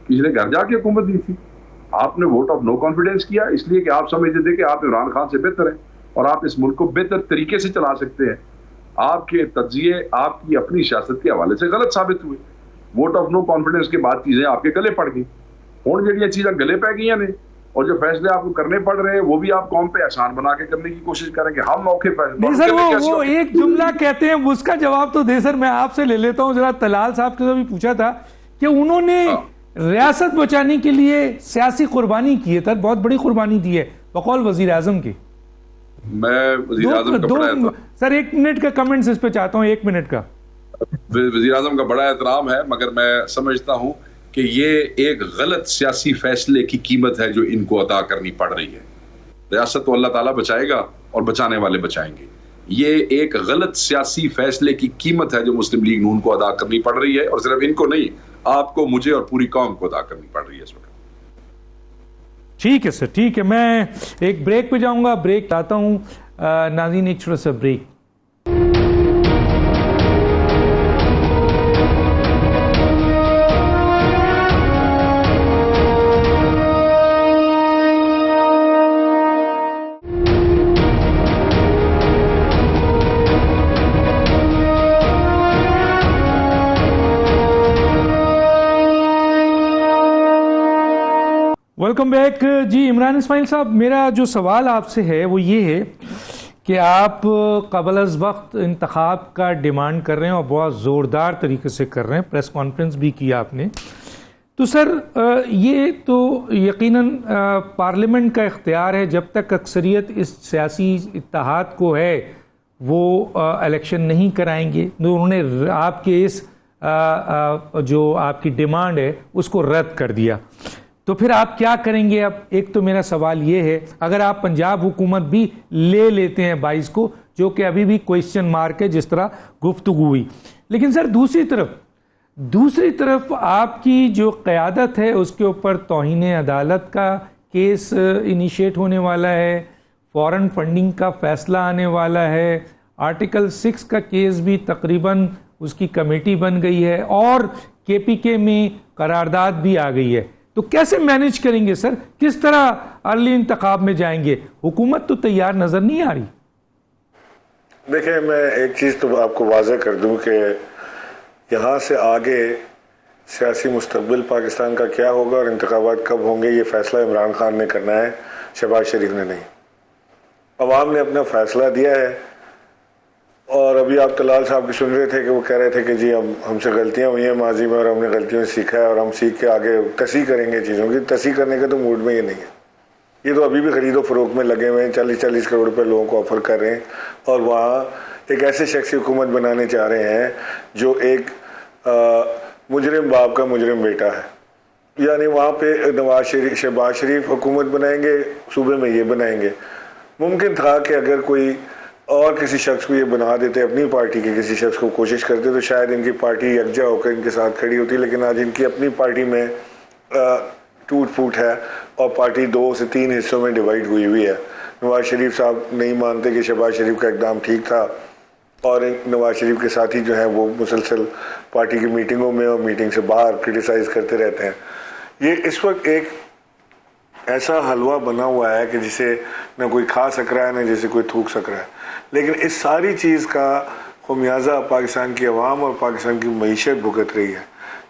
किसी ने घर जाके हुकूमत दी थी। आपने वोट ऑफ नो कॉन्फिडेंस किया इसलिए कि आप समझते थे कि आप इमरान खान से बेहतर हैं और आप इस मुल्क को बेहतर तरीके से चला सकते हैं। आपके तज्जिए आपकी अपनी सियासत के हवाले से गलत साबित हुए। वोट ऑफ नो कॉन्फिडेंस के बाद चीजें आपके गले पड़ गई। हुण जिहड़ियां चीज़ां गले पै गई ने और जो फैसले आपको करने पड़ रहे हैं वो भी आप कौम पे आसान बना के करने की कोशिश करेंगे। हम औखे फैसले नहीं सर, वो एक जुमला कहते हैं, उसका जवाब तो दे सर। मैं आपसे ले लेता हूं जरा। तलाल साहब से भी पूछा था कि उन्होंने रियासत बचाने के लिए सियासी कुर्बानी की है, बहुत बड़ी कुर्बानी दी है बकौल वजीर आजम की। मैं वजीर आजम का बड़ा सर 1 मिनट का कमेंट्स इस पे चाहता हूं, 1 मिनट का। वजीर आजम का बड़ा एहतराम है, मगर मैं समझता हूं कि ये एक गलत सियासी फैसले की कीमत है जो इनको अदा करनी पड़ रही है। रियासत तो अल्लाह ताला बचाएगा और बचाने वाले बचाएंगे। ये एक गलत सियासी फैसले की कीमत है जो मुस्लिम लीग नून को अदा करनी पड़ रही है, और सिर्फ इनको नहीं, आपको, मुझे और पूरी कौम को अदा करनी पड़ रही है इस वक्त। ठीक है सर, ठीक है। मैं एक ब्रेक पे जाऊंगा, ब्रेक आता हूं। नाज़रीन, एक छोटा सा ब्रेक। वेलकम बैक जी। इमरान इस्माइल साहब, मेरा जो सवाल आपसे है वो ये है कि आप क़बल अज़ वक्त इंतखाब का डिमांड कर रहे हैं और बहुत ज़ोरदार तरीके से कर रहे हैं, प्रेस कॉन्फ्रेंस भी किया आपने। तो सर ये तो यकीनन पार्लियामेंट का इख्तियार है, जब तक अक्सरियत इस सियासी इत्तेहाद को है वो इलेक्शन नहीं कराएंगे। तो उन्होंने आपके इस जो आपकी डिमांड है उसको रद्द कर दिया, तो फिर आप क्या करेंगे? अब एक तो मेरा सवाल ये है, अगर आप पंजाब हुकूमत भी ले लेते हैं 22 को, जो कि अभी भी क्वेश्चन मार्क है जिस तरह गुफ्तगू हुई, लेकिन सर दूसरी तरफ आपकी जो क़यादत है उसके ऊपर तौहीन अदालत का केस इनिशिएट होने वाला है, फॉरेन फंडिंग का फैसला आने वाला है, आर्टिकल 6 का केस भी तकरीबन उसकी कमेटी बन गई है, और KPK में करारदाद भी आ गई है। तो कैसे मैनेज करेंगे सर? किस तरह अर्ली इंतखाब में जाएंगे? हुकूमत तो तैयार नजर नहीं आ रही। देखिए, मैं एक चीज़ तो आपको वाज़ेह कर दूं कि यहाँ से आगे सियासी मुस्तकबिल पाकिस्तान का क्या होगा और इंतखाबात कब होंगे, ये फैसला इमरान खान ने करना है, शहबाज शरीफ ने नहीं। अवाम ने अपना फैसला दिया है, और अभी आप तलाल साहब की सुन रहे थे कि वो कह रहे थे कि जी हम हमसे गलतियां हुई हैं माजी में और हमने गलतियों से सीखा है और हम सीख के आगे तसी करेंगे चीज़ों की। तसी करने के तो मूड में ये नहीं है। ये तो अभी भी खरीदो फरोख्त में लगे हुए हैं, 40-40 करोड़ रुपए लोगों को ऑफर कर रहे हैं, और वहाँ एक ऐसे शख्स हुकूमत बनाने चाह रहे हैं जो एक मुजरिम बाप का मुजरिम बेटा है। यानी वहाँ पे शहबाज शरीफ हुकूमत बनाएंगे, सूबे में ये बनाएंगे। मुमकिन था कि अगर कोई और किसी शख्स को ये बना देते, अपनी पार्टी के किसी शख्स को कोशिश करते, तो शायद इनकी पार्टी यकजा होकर इनके साथ खड़ी होती, लेकिन आज इनकी अपनी पार्टी में टूट फूट है और पार्टी 2 से 3 हिस्सों में डिवाइड हुई हुई है। नवाज शरीफ साहब नहीं मानते कि शहबाज शरीफ का इकदाम ठीक था, और नवाज शरीफ के साथी जो हैं वो मुसलसल पार्टी की मीटिंगों में और मीटिंग से बाहर क्रिटिसाइज करते रहते हैं। ये इस वक्त एक ऐसा हलवा बना हुआ है कि जिसे न कोई खा सक रहा है न जिसे कोई थूक सक रहा है। लेकिन इस सारी चीज़ का खुमियाजा पाकिस्तान की अवाम और पाकिस्तान की मईशत भुगत रही है।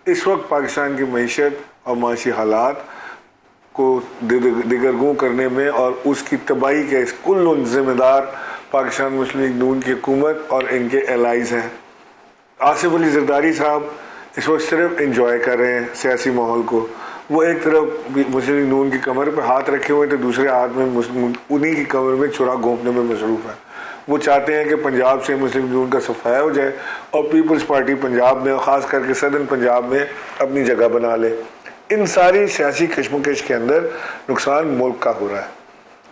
इस वक्त पाकिस्तान की मईशत और माशी हालात को दिगरगूं करने में और उसकी तबाही के कुल जिम्मेदार पाकिस्तान मुस्लिम लीग नून की हुकूमत और इनके एलाइज हैं। आसिफ अली जरदारी साहब इस वक्त सिर्फ इंजॉय कर रहे हैं सियासी माहौल को। वो एक तरफ मुस्लिम लीग नून की कमर पर हाथ रखे हुए तो दूसरे हाथ में उन्हीं की कमर में छुरा घोंपने में मसरूफ़ है। वो चाहते हैं कि पंजाब से मुस्लिम लीग नून का सफाया हो जाए और पीपल्स पार्टी पंजाब में, ख़ास करके सदर्न पंजाब में, अपनी जगह बना ले। इन सारी सियासी कशमकश के अंदर नुकसान मुल्क का हो रहा है।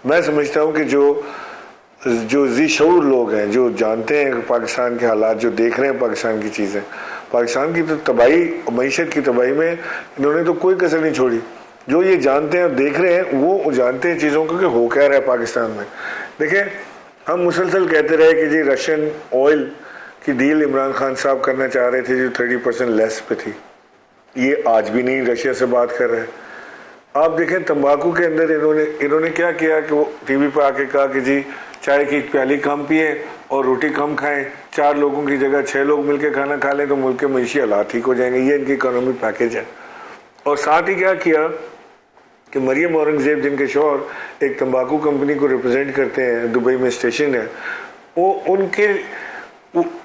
मैं समझता हूँ कि जो ज़ी-शऊर लोग हैं, जो जानते हैं पाकिस्तान के हालात, जो देख रहे हैं पाकिस्तान की चीज़ें, पाकिस्तान की तो तबाही, मईशत की तबाही में इन्होंने तो कोई कसर नहीं छोड़ी। जो ये जानते हैं और देख रहे हैं वो जानते हैं चीज़ों को कि हो क्या रहा है पाकिस्तान में। देखें, हम मुसलसल कहते रहे कि जी रशियन ऑयल की डील इमरान खान साहब करना चाह रहे थे जो 30% लेस पे थी। ये आज भी नहीं रशिया से बात कर रहे हैं। आप देखें तंबाकू के अंदर इन्होंने क्या किया कि वो टीवी पर आके कहा कि जी चाय की प्याली कम पिए और रोटी कम खाएं, 4 लोगों की जगह 6 लोग मिलकर खाना खा लें तो मुल्क के मईशी हालात ठीक हो जाएंगे। ये इनकी इकोनॉमिक पैकेज है। और साथ ही क्या किया कि मरियम औरंगजेब, जिनके शौहर एक तंबाकू कंपनी को रिप्रेजेंट करते हैं, दुबई में स्टेशन है,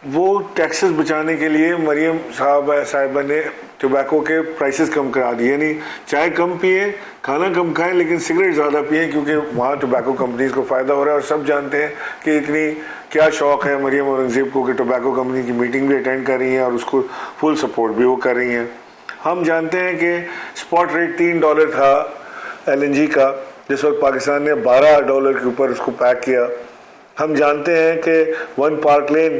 वो टैक्सेस बचाने के लिए मरियम साहिबा ने टोबैको के प्राइसेस कम करा दिए। यानी चाय कम पिए, खाना कम खाएं, लेकिन सिगरेट ज़्यादा पिए, क्योंकि वहाँ टोबैको कंपनीज को फ़ायदा हो रहा है। और सब जानते हैं कि इतनी क्या शौक़ है मरियम औरंगजेब को कि टोबैको कंपनी की मीटिंग भी अटेंड कर रही हैं और उसको फुल सपोर्ट भी वो कर रही हैं। हम जानते हैं कि स्पॉट रेट $3 था LNG का, जिस वक्त पाकिस्तान ने $12 के ऊपर उसको पैक किया। हम जानते हैं कि 1 पार्क लेन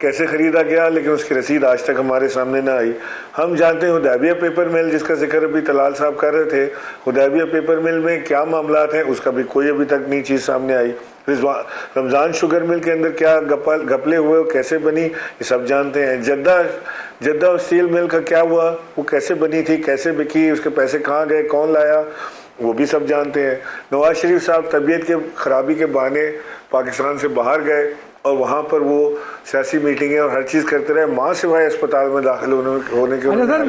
कैसे खरीदा गया, लेकिन उसकी रसीद आज तक हमारे सामने ना आई। हम जानते हैं हुदैबिया पेपर मिल, जिसका जिक्र अभी तलाल साहब कर रहे थे, हुदैबिया पेपर मिल में क्या मामलात हैं उसका भी कोई अभी तक नई चीज़ सामने आई। रमज़ान शुगर मिल के अंदर क्या घपले हुए, कैसे बनी, ये सब जानते हैं। जद्दा स्टील मिल का क्या हुआ, वो कैसे बनी थी, कैसे बिकी, उसके पैसे कहाँ गए, कौन लाया, वो भी सब जानते हैं। नवाज शरीफ साहब तबीयत के खराबी के बहाने पाकिस्तान से बाहर गए और वहाँ पर वो सियासी मीटिंगें और हर चीज़ करते रहे, माँ सिवाय अस्पताल में दाखिल होने के। अच्छा सर,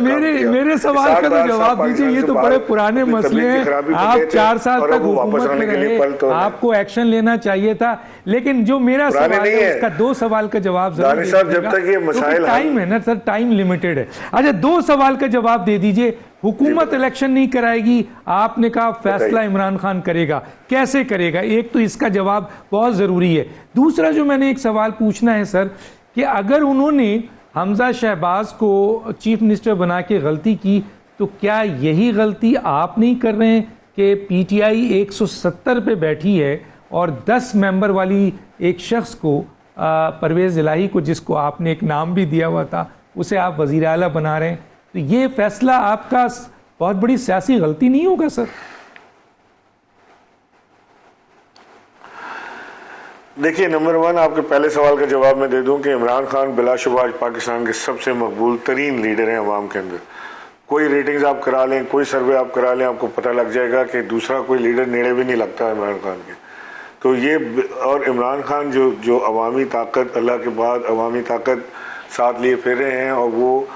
मेरे सवाल का तो जवाब दीजिए। ये तो बड़े पुराने मसले हैं। आप 4 साल तक हुकूमत में रहे, आपको एक्शन लेना चाहिए था। लेकिन जो मेरा सवाल है उसका 2 सवाल का जवाब जरूर साहब, जब तक ये मसाइल टाइम है ना सर, टाइम लिमिटेड है। अच्छा 2 सवाल का जवाब दे दीजिए। हुकूमत इलेक्शन नहीं कराएगी, आपने कहा फैसला इमरान खान करेगा, कैसे करेगा? एक तो इसका जवाब बहुत जरूरी है। दूसरा जो मैंने एक सवाल पूछना है सर, कि अगर उन्होंने हमजा शहबाज को चीफ मिनिस्टर बना के गलती की, तो क्या यही गलती आप नहीं कर रहे हैं कि पीटीआई 170 पे बैठी है और 10 मेंबर वाली एक शख्स को, परवेज इलाही को, जिसको आपने एक नाम भी दिया हुआ था, उसे आप वजीर आला बना रहे हैं? तो ये फैसला आपका बहुत बड़ी सियासी गलती नहीं होगा सर? देखिए, नंबर 1 आपके पहले सवाल का जवाब मैं दे दूं कि इमरान खान बिलाशुबा आज पाकिस्तान के सबसे मकबूल तरीन लीडर हैं अवाम के अंदर। कोई रेटिंग्स आप करा लें, कोई सर्वे आप करा लें, आपको पता लग जाएगा कि दूसरा कोई लीडर नेड़े भी नहीं लगता इमरान खान के। तो ये, और इमरान खान जो अवामी ताकत, अल्लाह के बाद अवामी ताकत साथ लिए फिर रहे हैं, और वो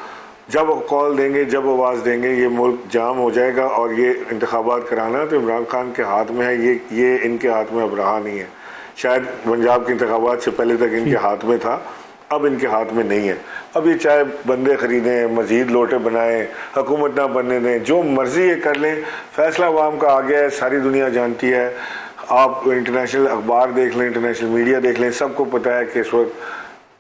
जब कॉल देंगे, जब आवाज़ देंगे, ये मुल्क जाम हो जाएगा। और ये इंतखाबात कराना तो इमरान खान के हाथ में है, ये इनके हाथ में अब रहा नहीं है। शायद पंजाब के इंतखाबात से पहले तक इनके हाथ में था, अब इनके हाथ में नहीं है। अब ये चाहे बंदे खरीदें, मजीद लोटे बनाएं, हुकूमत ना बनने दें, जो मर्जी ये कर लें, फैसला अवाम का आ गया है, सारी दुनिया जानती है। आप इंटरनेशनल अखबार देख लें, इंटरनेशनल मीडिया देख लें, सबको पता है कि इस वक्त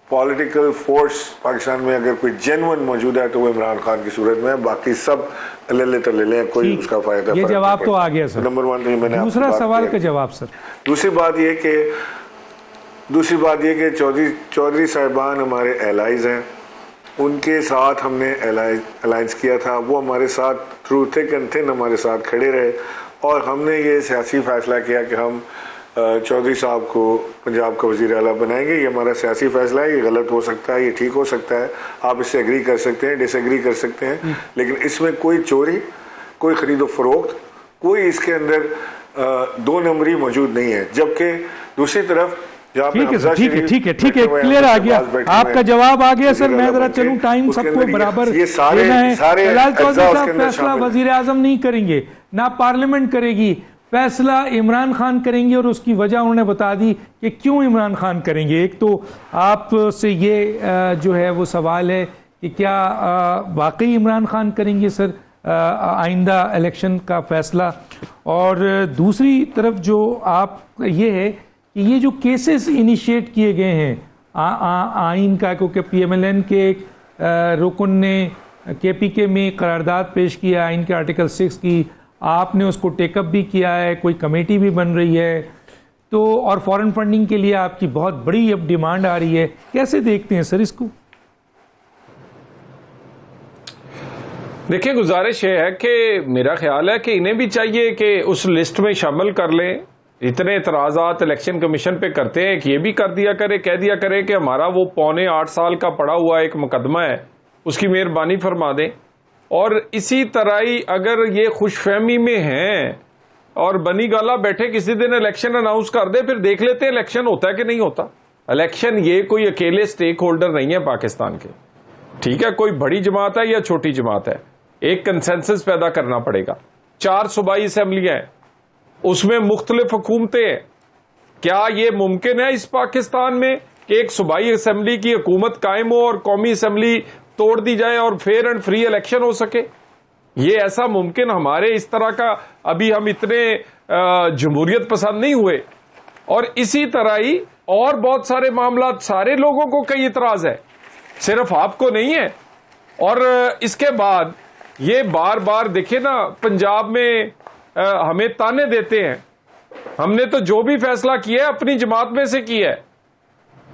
पॉलिटिकल फोर्स पाकिस्तान में अगर कोई जेन्युइन मौजूद है तो वो इमरान खान की सूरत में है। बाकी सब ले लें, कोई उसका फायदा। ये जवाब तो आ गया सर। नंबर 1 तो मैंने दूसरा सवाल का जवाब सर। दूसरी बात ये कि चौधरी साहिबान हमारे एलाइज हैं, उनके साथ हमने अलायंस किया था, वो हमारे साथ थ्रू थिक एंड थिन हमारे साथ खड़े रहे, और हमने ये सियासी फैसला किया कि हम चौधरी साहब को पंजाब का वज़ीर आला बनाएंगे। ये हमारा सियासी फैसला है, ये गलत हो सकता है, ये ठीक हो सकता है, आप इससे एग्री कर सकते हैं, डिसएग्री कर सकते हैं, लेकिन इसमें कोई चोरी, कोई खरीदो फरोख्त, कोई इसके अंदर 2 नंबरी मौजूद नहीं है। जबकि दूसरी तरफ, ठीक है सर, ठीक है, क्लियर आ गया, आपका जवाब आ गया सर। मैं जरा चलूं, टाइम सबको बराबर देना है। फिलहाल चौधरी साहब फैसला वजीर आजम नहीं करेंगे, ना पार्लियामेंट करेगी, फैसला इमरान खान करेंगे, और उसकी वजह उन्होंने बता दी कि क्यों इमरान खान करेंगे। एक तो आपसे ये जो है वो सवाल है कि क्या वाकई इमरान खान करेंगे सर आइंदा इलेक्शन का फैसला, और दूसरी तरफ जो आप ये है कि ये जो केसेस इनिशिएट किए गए हैं आइन का, क्योंकि PMLN के एक रुकन ने KPK में करारदाद पेश किया आइन के आर्टिकल 6 की, आपने उसको टेकअप भी किया है, कोई कमेटी भी बन रही है, तो और फॉरेन फंडिंग के लिए आपकी बहुत बड़ी अब डिमांड आ रही है, कैसे देखते हैं सर इसको? देखिए, गुजारिश ये है कि मेरा ख्याल है कि इन्हें भी चाहिए कि उस लिस्ट में शामिल कर लें। इतने इतराज़ात इलेक्शन कमीशन पे करते हैं कि ये भी कह दिया करे कि हमारा वो 8.25 साल का पड़ा हुआ एक मुकदमा है, उसकी मेहरबानी फरमा दें। और इसी तरह ही अगर ये खुशफहमी में हैं और बनी गाला बैठे किसी दिन इलेक्शन अनाउंस कर दे, फिर देख लेते हैं इलेक्शन होता है कि नहीं होता। इलेक्शन ये कोई अकेले स्टेक होल्डर नहीं है पाकिस्तान के, ठीक है, कोई बड़ी जमात है या छोटी जमात है, एक कंसेंसस पैदा करना पड़ेगा। 4 सूबाई असम्बलियां हैं, उसमें मुख्तलिफ हुकूमतें हैं। क्या ये मुमकिन है इस पाकिस्तान में कि एक सूबाई असम्बली की हुकूमत कायम हो और कौमी असम्बली तोड़ दी जाए और फेयर एंड फ्री इलेक्शन हो सके? ये ऐसा मुमकिन, हमारे इस तरह का अभी हम इतने जमहूरियत पसंद नहीं हुए। और इसी तरह ही और बहुत सारे मामला, सारे लोगों को कई इतराज है, सिर्फ आपको नहीं है। और इसके बाद ये बार बार देखिए ना, पंजाब में हमें ताने देते हैं। हमने तो जो भी फैसला किया है अपनी जमात में से किया है।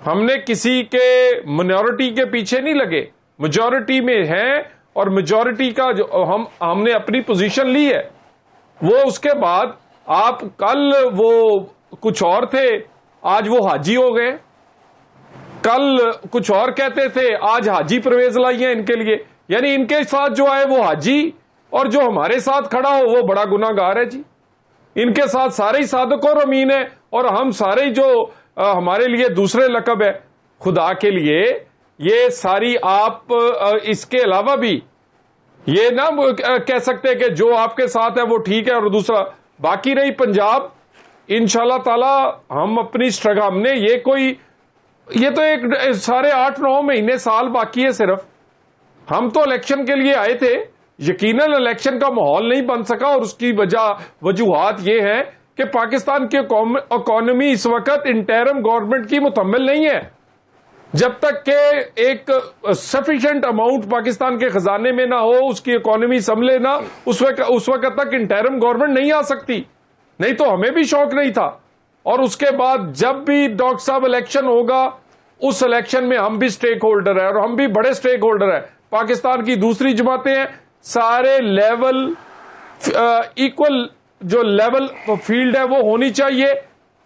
हमने किसी के मिनॉरिटी के पीछे नहीं लगे, मेजॉरिटी में हैं और मेजॉरिटी का जो हमने अपनी पोजीशन ली है वो। उसके बाद आप कल वो कुछ और थे, आज वो हाजी हो गए, कल कुछ और कहते थे, आज हाजी परवेज लाई है इनके लिए। यानी इनके साथ जो आए वो हाजी, और जो हमारे साथ खड़ा हो वो बड़ा गुनाहगार है जी। इनके साथ सारे ही सादक और अमीन है, और हम सारे जो हमारे लिए दूसरे लकब है। खुदा के लिए ये सारी आप इसके अलावा भी ये ना कह सकते कि जो आपके साथ है वो ठीक है और दूसरा बाकी। रही पंजाब, इंशाल्लाह ताला हम अपनी स्ट्रगल, हमने ये तो एक सारे 8-9 महीने साल बाकी है सिर्फ। हम तो इलेक्शन के लिए आए थे, यकीनन इलेक्शन का माहौल नहीं बन सका, और उसकी वजूहात ये है कि पाकिस्तान की इकोनॉमी इस वक्त इंटरिम गवर्नमेंट की मुतम्मिल नहीं है। जब तक के एक सफिशिएंट अमाउंट पाकिस्तान के खजाने में ना हो, उसकी इकोनॉमी संभले ना, उस वक्त तक इंटरिम गवर्नमेंट नहीं आ सकती। नहीं तो हमें भी शौक नहीं था। और उसके बाद जब भी डॉक्टर साहब इलेक्शन होगा, उस इलेक्शन में हम भी स्टेक होल्डर है, और हम भी बड़े स्टेक होल्डर है। पाकिस्तान की दूसरी जमातें हैं, सारे लेवल इक्वल जो लेवल फील्ड है वो होनी चाहिए,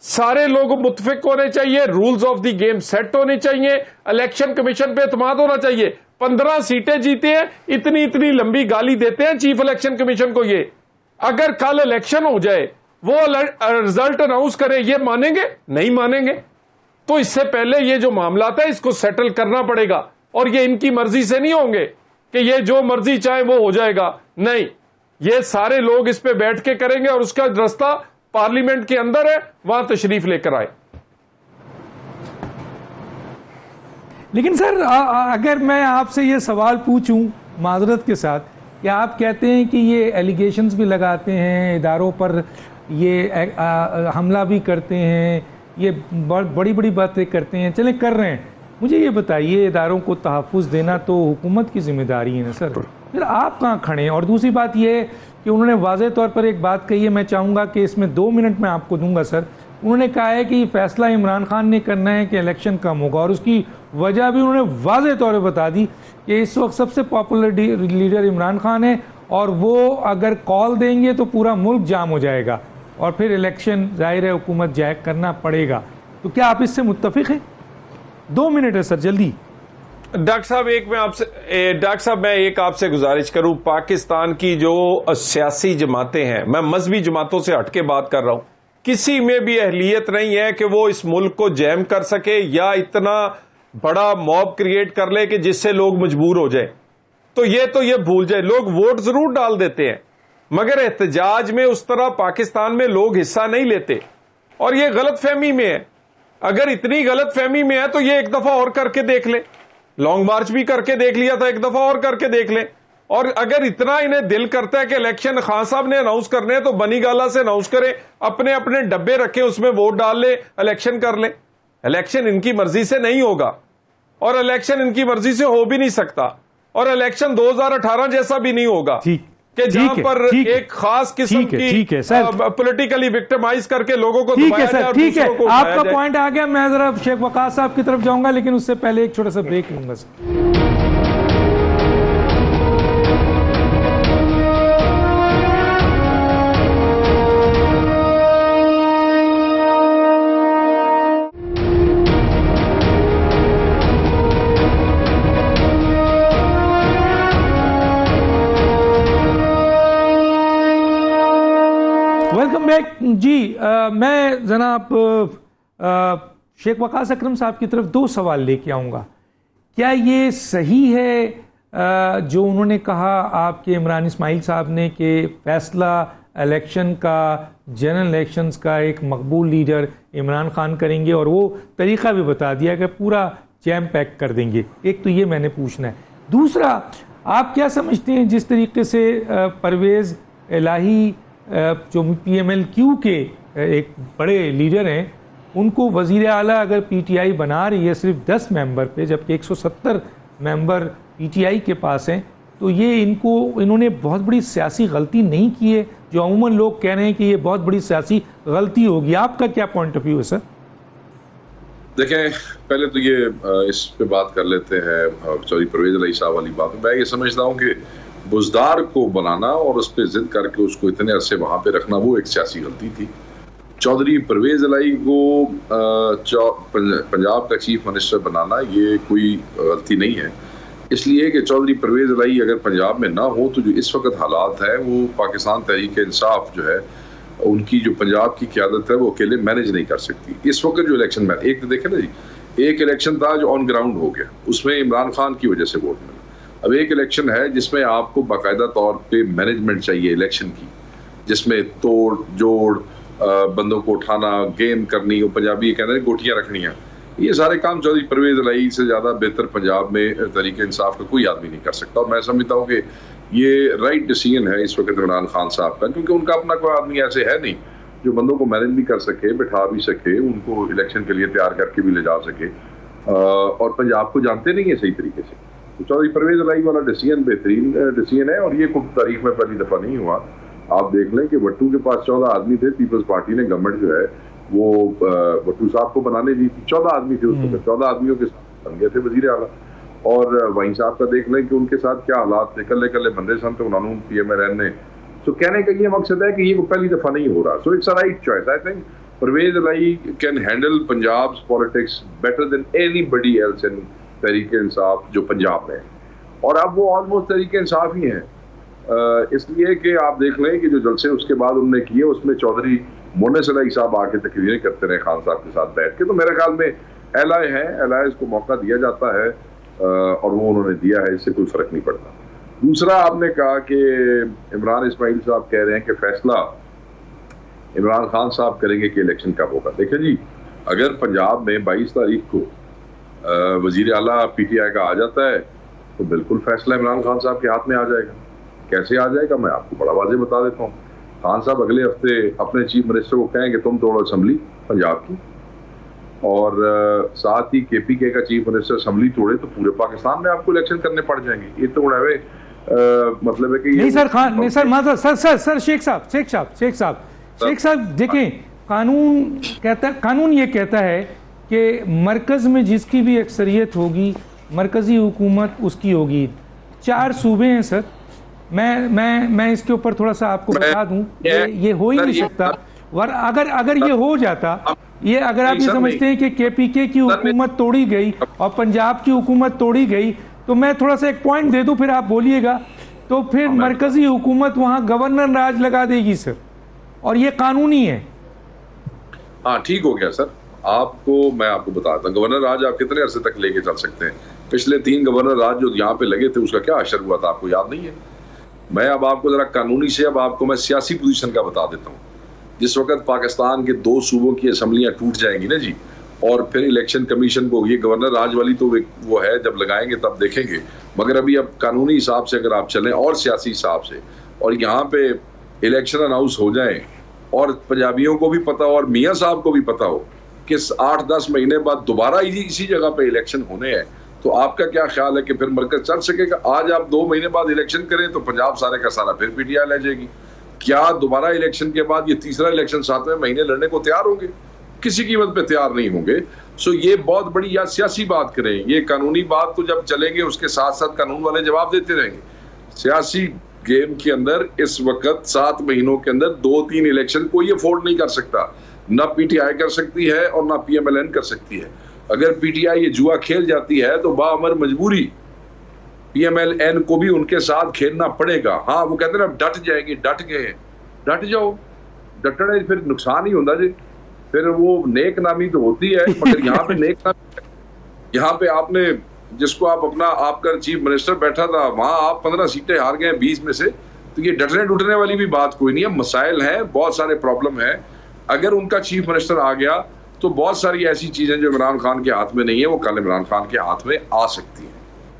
सारे लोग मुत्फिक होने चाहिए, rules of the game set होने चाहिए, इलेक्शन कमीशन पे एतमाद होना चाहिए। 15 सीटें जीते हैं, इतनी लंबी गाली देते हैं चीफ इलेक्शन कमीशन को। ये अगर कल इलेक्शन हो जाए, वो रिजल्ट अनाउंस करे, ये मानेंगे? नहीं मानेंगे। तो इससे पहले ये जो मामला है इसको सेटल करना पड़ेगा, और ये इनकी मर्जी से नहीं होंगे कि ये जो मर्जी चाहे वो हो जाएगा। नहीं, ये सारे लोग इस पे बैठ के करेंगे, और उसका रास्ता पार्लियामेंट के अंदर है, वहां तशरीफ लेकर आए। लेकिन सर अगर मैं आपसे ये सवाल पूछूं माजरत के साथ कि आप कहते हैं कि ये एलिगेशंस भी लगाते हैं, इदारों पर ये हमला भी करते हैं, ये बड़ी बड़ी बातें करते हैं, चले कर रहे हैं, मुझे ये बताइए इदारों को तहफ़्फ़ुज़ देना तो हुकूमत की जिम्मेदारी है ना सर, फिर आप कहाँ खड़े हैं? और दूसरी बात ये कि उन्होंने वाज़े तौर पर एक बात कही है, मैं चाहूँगा कि इसमें 2 मिनट मैं आपको दूंगा सर। उन्होंने कहा है कि फैसला इमरान खान ने करना है कि इलेक्शन कम होगा, और उसकी वजह भी उन्होंने वाज़े तौर पर बता दी कि इस वक्त सबसे पॉपुलर लीडर इमरान खान है, और वो अगर कॉल देंगे तो पूरा मुल्क जाम हो जाएगा, और फिर इलेक्शन जाहिर है हुकूमत जाए करना पड़ेगा। तो क्या आप इससे मुत्तफिक हैं? 2 मिनट है सर, जल्दी। डॉक्टर साहब मैं एक आपसे गुजारिश करूं, पाकिस्तान की जो सियासी जमातें हैं, मैं मजहबी जमातों से हटके बात कर रहा हूं, किसी में भी अहलियत नहीं है कि वो इस मुल्क को जैम कर सके या इतना बड़ा मॉब क्रिएट कर ले कि जिससे लोग मजबूर हो जाए। तो ये भूल जाए। लोग वोट जरूर डाल देते हैं, मगर एहतजाज में उस तरह पाकिस्तान में लोग हिस्सा नहीं लेते, और ये गलत फहमी में है। अगर इतनी गलत फहमी में है तो ये एक दफा और करके देख ले। लॉन्ग मार्च भी करके देख लिया था, एक दफा और करके देख ले। और अगर इतना इन्हें दिल करता है कि इलेक्शन खान साहब ने अनाउंस करने हैं तो बनी गाला से अनाउंस करें, अपने अपने डब्बे रखें, उसमें वोट डाल ले, इलेक्शन कर ले। इलेक्शन इनकी मर्जी से नहीं होगा, और इलेक्शन इनकी मर्जी से हो भी नहीं सकता, और इलेक्शन 2018 जैसा भी नहीं होगा कि जहां पर एक खास किस्म की पॉलिटिकली विक्टिमाइज करके लोगों को दबाया जाए। ठीक है, आपका पॉइंट आ गया। मैं जरा शेख वकास साहब की तरफ जाऊंगा, लेकिन उससे पहले एक छोटा सा ब्रेक लूंगा सर। वेलकम बैक जी। मैं जनाब शेख वकास अकरम साहब की तरफ 2 सवाल लेके आऊँगा। क्या ये सही है जो उन्होंने कहा आपके इमरान इस्माइल साहब ने कि फैसला इलेक्शन का, जनरल इलेक्शंस का एक मकबूल लीडर इमरान खान करेंगे, और वो तरीक़ा भी बता दिया कि पूरा जैम पैक कर देंगे? एक तो ये मैंने पूछना है। दूसरा, आप क्या समझते हैं जिस तरीके से परवेज़ इलाही जो PMLQ के एक बड़े लीडर हैं, उनको वज़ीर आला अगर PTI बना रही है सिर्फ 10 मेंबर पे, जबकि 170 मेंबर PTI के पास हैं, तो ये इन्होंने बहुत बड़ी सियासी गलती नहीं की है, जो अमूमन लोग कह रहे हैं कि ये बहुत बड़ी सियासी गलती होगी। आपका क्या पॉइंट ऑफ व्यू है सर? देखें, पहले तो ये इस पे बात कर लेते हैं चौधरी परवेज इलाही साहब वाली बात। मैं ये समझता हूँ कि बुजदार को बनाना और उस पर जिद करके उसको इतने अरसे वहां पे रखना वो एक सियासी गलती थी। चौधरी परवेज इलाही को पंजाब का चीफ मिनिस्टर बनाना ये कोई गलती नहीं है, इसलिए कि चौधरी परवेज इलाही अगर पंजाब में ना हो तो जो इस वक्त हालात है वो पाकिस्तान तहरीक इंसाफ जो है उनकी जो पंजाब की क़यादत है वो अकेले मैनेज नहीं कर सकती। इस वक्त जो इलेक्शन में एक तो देखें ना जी, एक इलेक्शन था जो ऑन ग्राउंड हो गया, उसमें इमरान खान की वजह से वोट मिला। अब एक इलेक्शन है जिसमें आपको बाकायदा तौर पे मैनेजमेंट चाहिए इलेक्शन की, जिसमें तोड़ जोड़, बंदों को उठाना, गेम करनी, वो पंजाबी कहते हैं गोटियां रखनियां, ये सारे काम चौधरी परवेज इलाही से ज़्यादा बेहतर पंजाब में तहरीक इंसाफ का कोई आदमी नहीं कर सकता। और मैं समझता हूँ कि ये राइट डिसीजन है इस वक्त इमरान खान साहब का, क्योंकि उनका अपना कोई आदमी ऐसे है नहीं जो बंदों को मैनेज भी कर सके, बिठा भी सके, उनको इलेक्शन के लिए तैयार करके भी ले जा सके, और पंजाब को जानते नहीं है सही तरीके से। तो चौधरी परवेज इलाही वाला डिसीजन बेहतरीन डिसीजन है, और ये कोई तारीख में पहली दफ़ा नहीं हुआ। आप देख लें कि भट्टू के पास 14 आदमी थे, पीपल्स पार्टी ने गवर्नमेंट जो है वो भट्टू साहब को बनाने दी थी, 14 आदमी थे उसमें, 14 आदमियों के साथ बन गए थे वजीर आला। और वहीं साहब का देख लें कि उनके साथ क्या हालात थे, कल्ले कल्ले बंदे सन तो उन्होंने PMLN ने। तो कहने का ये मकसद है कि ये पहली दफा नहीं हो रहा। So it's a right choice. I think Pervez Elahi can handle Punjab politics better than anybody else in Tehreek Insaf जो पंजाब में है, और अब वो ऑलमोस्ट तहरीक इंसाफ ही है। इसलिए कि आप देख लें कि जो जलसे उसके बाद उन्होंने किए उसमें चौधरी मोनेस इलाही साहब आके तकरीरें करते रहे खान साहब के साथ बैठ के। तो मेरे ख्याल में एलाय है, एलायंस को मौका दिया जाता है, और वो उन्होंने दिया है, इससे कोई फर्क नहीं पड़ता। दूसरा, आपने कहा कि इमरान इस्माइल साहब कह रहे हैं कि फैसला इमरान खान साहब करेंगे कि इलेक्शन कब होगा। देखिए जी, अगर पंजाब में 22 तारीख को वजीर आला PTI का आ जाता है तो बिल्कुल फैसला इमरान खान साहब के हाथ में आ जाएगा। कैसे आ जाएगा मैं आपको बड़ा वाज़ेह बता देता हूँ। खान साहब अगले हफ्ते अपने चीफ मिनिस्टर को कहेंगे तुम तोड़ो असेंबली पंजाब की, और साथ ही KPK का चीफ मिनिस्टर असेंबली तोड़े तो पूरे पाकिस्तान में आपको इलेक्शन करने पड़ जाएंगे। ये तो उड़ावे मतलब है कि नहीं सर, खान नहीं सर, माजर सर शेख साहब देखें, कानून ये कहता है कि मरकज में जिसकी भी अक्सरियत होगी मरकजी हुकूमत उसकी होगी। 4 सूबे हैं सर, मैं इसके ऊपर थोड़ा सा आपको बता दूं, ये हो ही नहीं सकता। और अगर ये हो जाता, ये अगर आप ये समझते हैं कि KPK की हुकूमत तोड़ी गई और पंजाब की हुकूमत तोड़ी गई, तो मैं थोड़ा सा एक पॉइंट दे दूं, फिर आप बोलिएगा। तो फिर मरकजी हुकूमत वहां गवर्नर राज लगा देगी सर, और ये कानूनी है। हाँ, ठीक हो गया सर। मैं आपको बताता हूँ, गवर्नर राज आप कितने अरसे तक लेके चल सकते हैं? पिछले 3 गवर्नर राज जो यहाँ पे लगे थे उसका क्या असर हुआ था आपको याद नहीं है? मैं अब आपको जरा कानूनी से, अब आपको मैं सियासी पोजीशन का बता देता हूँ। जिस वक्त पाकिस्तान के 2 सूबों की असम्बलियाँ टूट जाएंगी ना जी, और फिर इलेक्शन कमीशन को, ये गवर्नर राज वाली तो वो है, जब लगाएंगे तब देखेंगे, मगर अभी अब कानूनी हिसाब से अगर आप चलें और सियासी हिसाब से, और यहाँ पे इलेक्शन अनाउंस हो जाए और पंजाबियों को भी पता हो और मियाँ साहब को भी पता हो कि 8-10 महीने बाद दोबारा इसी जगह पे इलेक्शन होने हैं, तो आपका क्या ख्याल है कि फिर मरकज चल सकेगा? आज आप 2 महीने बाद इलेक्शन करें तो पंजाब सारे का सारा फिर PTI ले जाएगी। क्या दोबारा इलेक्शन के बाद ये तीसरा इलेक्शन 7वें महीने लड़ने को तैयार होंगे? किसी कीमत पे तैयार नहीं होंगे। सो ये बहुत बड़ी, या सियासी बात करें, ये कानूनी बात तो जब चलेंगे उसके साथ साथ कानून वाले जवाब देते रहेंगे। सियासी गेम के अंदर इस वक्त 7 महीनों के अंदर 2-3 इलेक्शन कोई अफोर्ड नहीं कर सकता। ना PTI कर सकती है और ना PMLN कर सकती है। अगर PTI ये जुआ खेल जाती है तो बाअमर मजबूरी PMLN को भी उनके साथ खेलना पड़ेगा। हाँ, वो कहते हैं डट जाएंगे, डट गए, डट जाओ, डटने फिर नुकसान ही होता जी, फिर वो नेक नामी तो होती है, मगर यहाँ पे नेक नामी, यहाँ पे आपने जिसको आप अपना, आपका चीफ मिनिस्टर बैठा था वहां आप 15 सीटें हार गए 20 में से, तो ये डटने डुटने वाली भी बात कोई नहीं है। मसाइल हैं, बहुत सारे प्रॉब्लम है। अगर उनका चीफ मिनिस्टर आ गया तो बहुत सारी ऐसी चीजें जो इमरान खान के हाथ में नहीं है वो कल इमरान खान के हाथ में आ सकती हैं।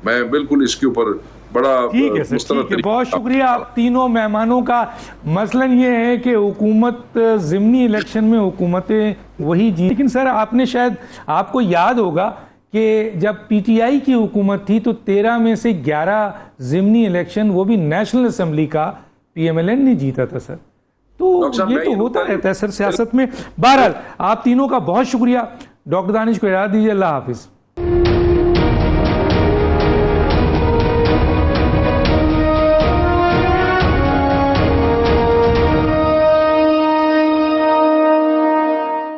मैं बिल्कुल इसके ऊपर बड़ा ठीक है सर, ठीक है, बहुत शुक्रिया आप तीनों मेहमानों का। मसलन ये है कि हुकूमत ज़िमनी इलेक्शन में हुकूमतें वही जीत, लेकिन सर आपने शायद, आपको याद होगा कि जब पीटीआई की हुकूमत थी तो 13 में से 11 ज़िमनी इलेक्शन, वो भी नेशनल असेंबली का, पीएमएलएन ने जीता था सर। तो ये तो होता रहता है सर सियासत में। बहरहाल आप तीनों का बहुत शुक्रिया। डॉक्टर दानिश को इजाज़त दीजिए। अल्लाह हाफिज़।